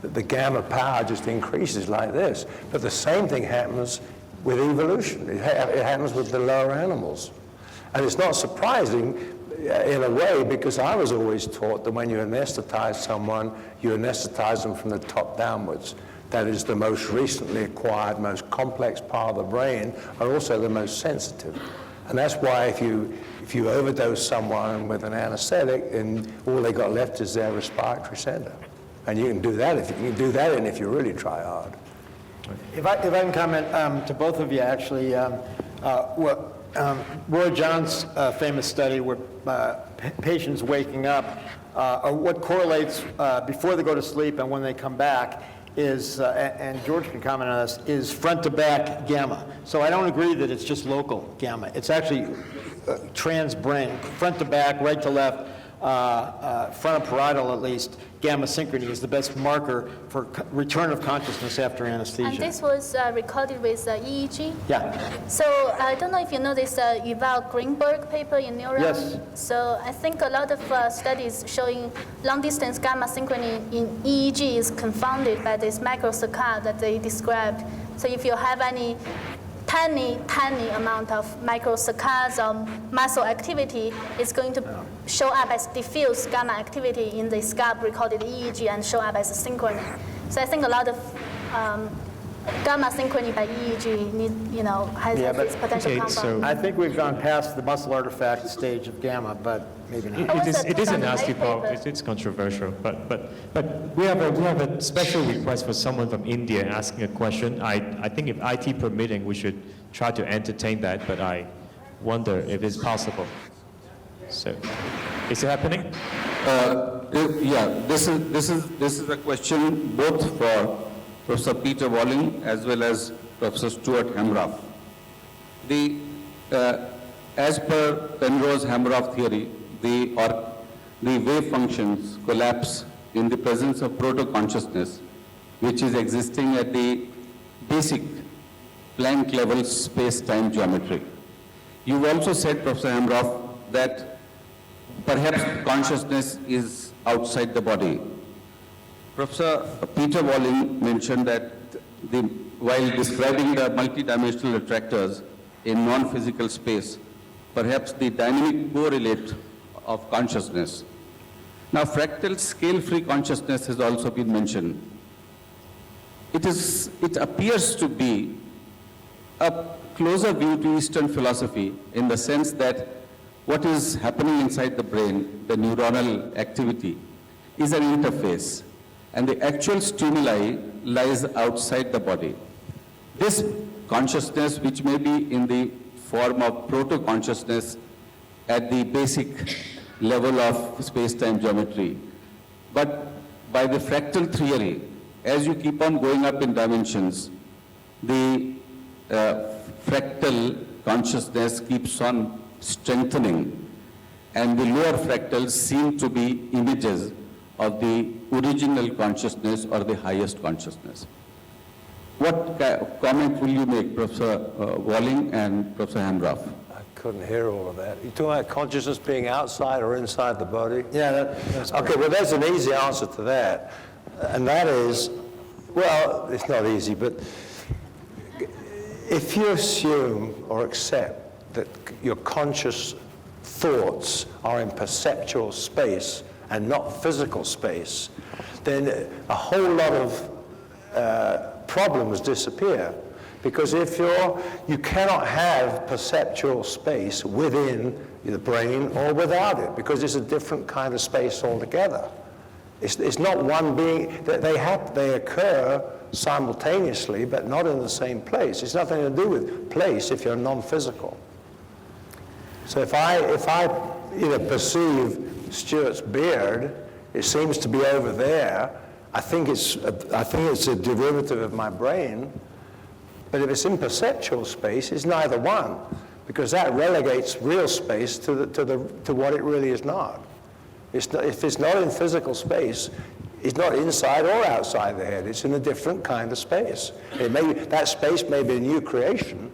That the gamma power just increases like this. But the same thing happens with evolution. It happens with the lower animals. And it's not surprising in a way, because I was always taught that when you anesthetize someone, you anesthetize them from the top downwards. That is the most recently acquired, most complex part of the brain, and also the most sensitive. And that's why if you overdose someone with an anesthetic, and all they got left is their respiratory center. And you can do that if you really try hard. If I can comment to both of you, actually, Roy John's famous study where patients waking up, or what correlates before they go to sleep and when they come back is, and George can comment on this, is front to back gamma. So I don't agree that it's just local gamma. It's actually trans-brain, front to back, right to left, frontoparietal at least. Gamma synchrony is the best marker for return of consciousness after anesthesia. And this was recorded with EEG? Yeah. So I don't know if you know this Yuval Greenberg paper in Neuron. Yes. So I think a lot of studies showing long-distance gamma synchrony in EEG is confounded by this microsaccade that they described. So if you have any tiny amount of microsaccades or muscle activity, it's going to show up as diffuse gamma activity in the scalp recorded EEG and show up as a synchrony. So I think a lot of gamma synchrony by EEG has this potential compound. So I think we've gone past the muscle artifact stage of gamma, but maybe not. It is a nasty problem. It's controversial, but we have a special request for someone from India asking a question. I think if IT permitting, we should try to entertain that, but I wonder if it's possible. So, is it happening? This is a question both for Professor Peter Walling as well as Professor Stuart Hameroff. As per Penrose Hameroff theory, the wave functions collapse in the presence of proto-consciousness, which is existing at the basic Planck level space-time geometry. You've also said, Professor Hameroff, that perhaps consciousness is outside the body. Professor Peter Walling mentioned that while describing the multidimensional attractors in non-physical space, perhaps the dynamic correlate of consciousness. Now, fractal scale-free consciousness has also been mentioned. It appears to be a closer view to Eastern philosophy in the sense that what is happening inside the brain, the neuronal activity, is an interface, and the actual stimuli lies outside the body. This consciousness, which may be in the form of proto-consciousness at the basic level of space-time geometry, but by the fractal theory, as you keep on going up in dimensions, the fractal consciousness keeps on strengthening, and the lower fractals seem to be images of the original consciousness or the highest consciousness. What comment will you make, Professor Walling and Professor Hameroff? I couldn't hear all of that. You talking about consciousness being outside or inside the body? Yeah, that's Okay, well, there's an easy answer to that, and that is, well, it's not easy, but if you assume or accept that your conscious thoughts are in perceptual space and not physical space, then a whole lot of problems disappear. Because if you cannot have perceptual space within the brain or without it, because it's a different kind of space altogether. It's not one being, they occur simultaneously, but not in the same place. It's nothing to do with place if you're non-physical. So if I perceive Stuart's beard, it seems to be over there. I think it's a derivative of my brain. But if it's in perceptual space, it's neither one, because that relegates real space to what it really is not. If it's not in physical space, it's not inside or outside the head. It's in a different kind of space. That space may be a new creation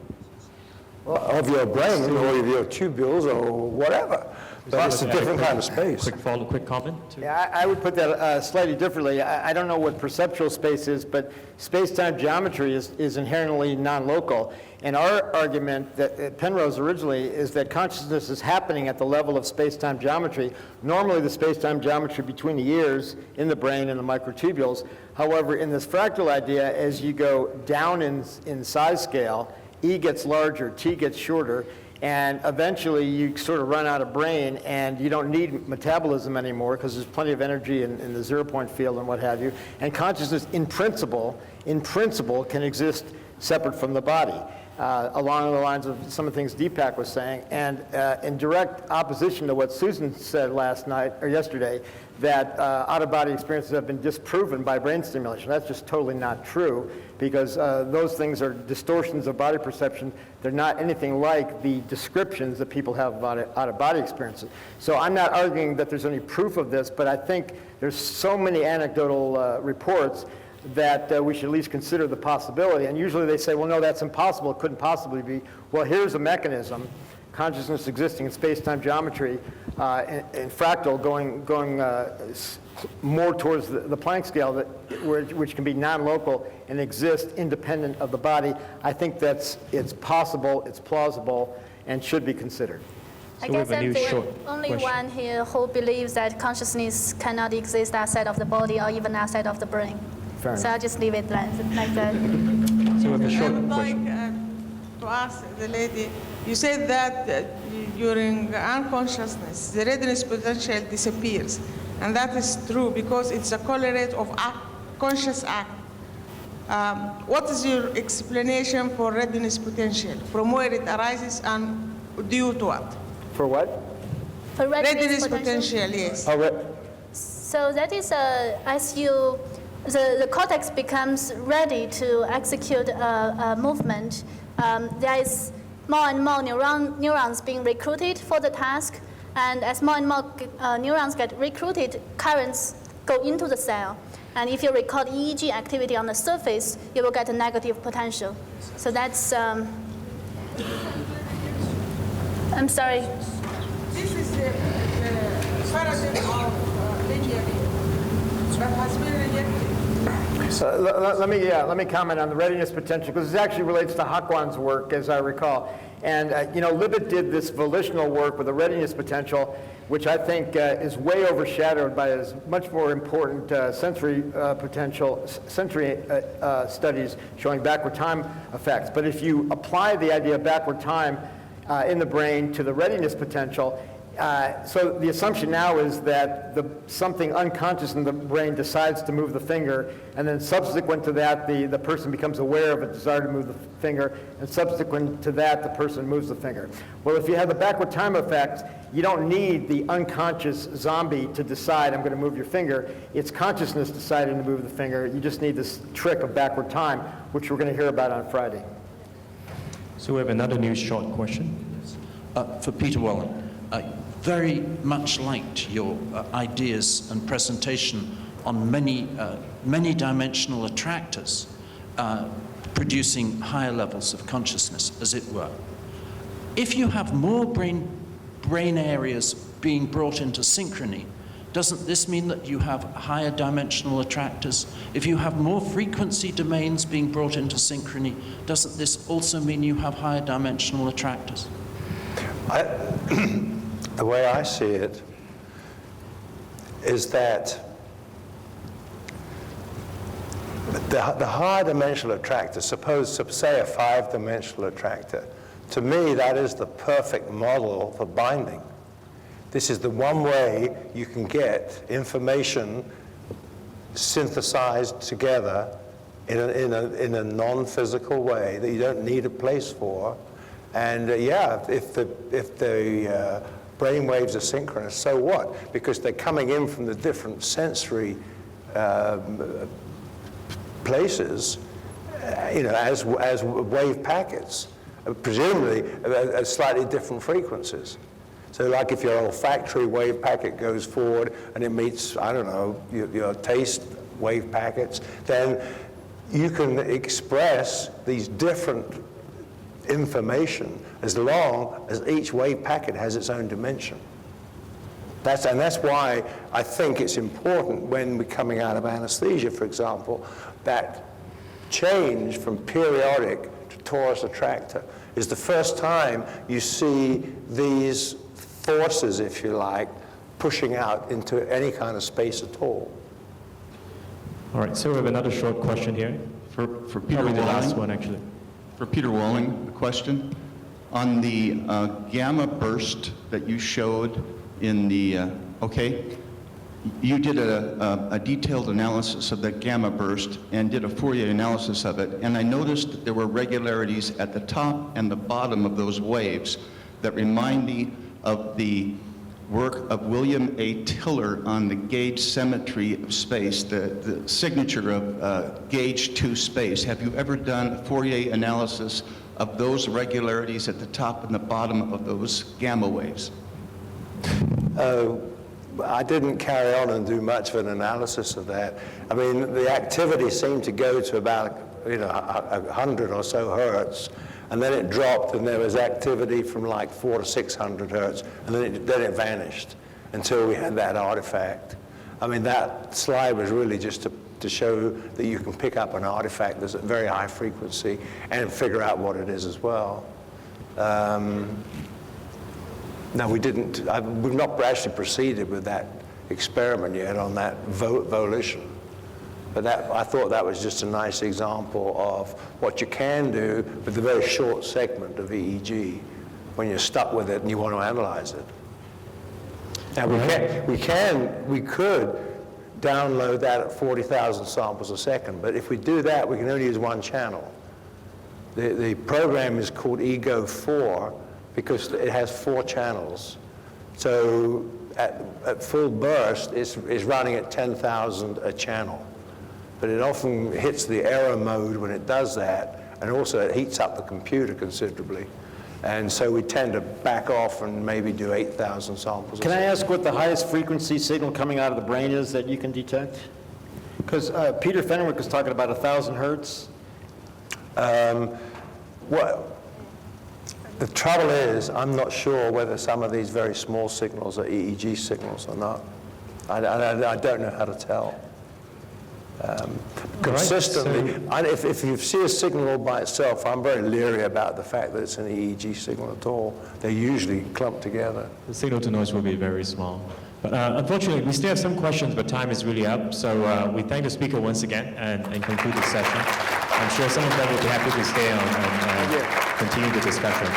of your brain or of your tubules or whatever. But it's a different kind of space. Quick comment? Yeah, I would put that slightly differently. I don't know what perceptual space is, but space-time geometry is inherently non-local. And our argument that Penrose originally is that consciousness is happening at the level of space-time geometry. Normally the space-time geometry between the ears in the brain and the microtubules. However, in this fractal idea, as you go down in size scale, E gets larger, T gets shorter, and eventually you sort of run out of brain and you don't need metabolism anymore because there's plenty of energy in the zero-point field and what have you. And consciousness in principle can exist separate from the body, along the lines of some of the things Deepak was saying. And in direct opposition to what Susan said last night or yesterday, that out-of-body experiences have been disproven by brain stimulation. That's just totally not true, because those things are distortions of body perception. They're not anything like the descriptions that people have about out-of-body experiences. So I'm not arguing that there's any proof of this, but I think there's so many anecdotal reports that we should at least consider the possibility. And usually they say, well, no, that's impossible. It couldn't possibly be. Well, here's a mechanism, consciousness existing in space-time geometry, in fractal going more towards the Planck scale, which can be non-local and exist independent of the body. I think it's possible, it's plausible, and should be considered. I guess I'm the only one here who believes that consciousness cannot exist outside of the body or even outside of the brain. So I'll just leave it like that. So we have a short I would question. like to ask the lady, you said that during unconsciousness, the readiness potential disappears. And that is true because it's a correlate of conscious act. What is your explanation for readiness potential? From where it arises and due to what? For what? For Readiness potential, yes. So that is as the cortex becomes ready to execute a movement, there is more and more neurons being recruited for the task, and as more and more neurons get recruited, currents go into the cell. And if you record EEG activity on the surface, you will get a negative potential. So that's, I'm sorry. This is the paradigm of linear that has been rejected. Let me comment on the readiness potential, because this actually relates to Hakwan's work, as I recall. And Libet did this volitional work with a readiness potential, which I think is way overshadowed by his much more important sensory studies showing backward time effects. But if you apply the idea of backward time in the brain to the readiness potential, so the assumption now is that something unconscious in the brain decides to move the finger, and then subsequent to that, the person becomes aware of a desire to move the finger, and subsequent to that, the person moves the finger. Well, if you have the backward time effect, you don't need the unconscious zombie to decide, I'm going to move your finger. It's consciousness deciding to move the finger. You just need this trick of backward time, which we're going to hear about on Friday. So we have another new short question. For Peter Wallen. very much liked your ideas and presentation on many-dimensional attractors producing higher levels of consciousness, as it were. If you have more brain areas being brought into synchrony, doesn't this mean that you have higher dimensional attractors? If you have more frequency domains being brought into synchrony, doesn't this also mean you have higher dimensional attractors? The way I see it is that the higher dimensional attractor, suppose, say, a 5-dimensional attractor, to me that is the perfect model for binding. This is the one way you can get information synthesized together in a non-physical way that you don't need a place for. And yeah, if the brain waves are synchronous, so what? Because they're coming in from the different sensory places, as wave packets, presumably at slightly different frequencies. So like if your olfactory wave packet goes forward and it meets, I don't know, your taste wave packets, then you can express these different information as long as each wave packet has its own dimension. And that's why I think it's important when we're coming out of anesthesia, for example, that change from periodic to torus attractor is the first time you see these forces, if you like, pushing out into any kind of space at all. All right, so we have another short question here. For Peter Probably the last Walling. one, actually. For Peter Walling, a question. On the gamma burst that you showed in the, you did a detailed analysis of that gamma burst and did a Fourier analysis of it, and I noticed that there were regularities at the top and the bottom of those waves that remind me of the work of William A. Tiller on the gauge symmetry of space, the signature of gauge 2 space. Have you ever done a Fourier analysis of those regularities at the top and the bottom of those gamma waves? I didn't carry on and do much of an analysis of that. I mean, the activity seemed to go to about 100 or so hertz, and then it dropped, and there was activity from like 400 to 600 hertz, and then it vanished until we had that artifact. I mean, that slide was really just to show that you can pick up an artifact that's at very high frequency and figure out what it is as well. No, we didn't. We've not actually proceeded with that experiment yet on that volition. But I thought that was just a nice example of what you can do with a very short segment of EEG when you're stuck with it and you want to analyze it. Now we could download that at 40,000 samples a second, but if we do that, we can only use one channel. The program is called Ego 4 because it has 4 channels. So at full burst, it's running at 10,000 a channel. But it often hits the error mode when it does that, and also it heats up the computer considerably. And so we tend to back off and maybe do 8,000 samples. Can I ask what the highest frequency signal coming out of the brain is that you can detect? Because Peter Fenwick was talking about 1,000 hertz. Well, the trouble is, I'm not sure whether some of these very small signals are EEG signals or not. I don't know how to tell. Consistently, if you see a signal all by itself, I'm very leery about the fact that it's an EEG signal at all. They're usually clumped together. The signal to noise will be very small. But unfortunately, we still have some questions, but time is really up. So we thank the speaker once again and conclude the session. I'm sure some of them will be happy to stay on and continue the discussion.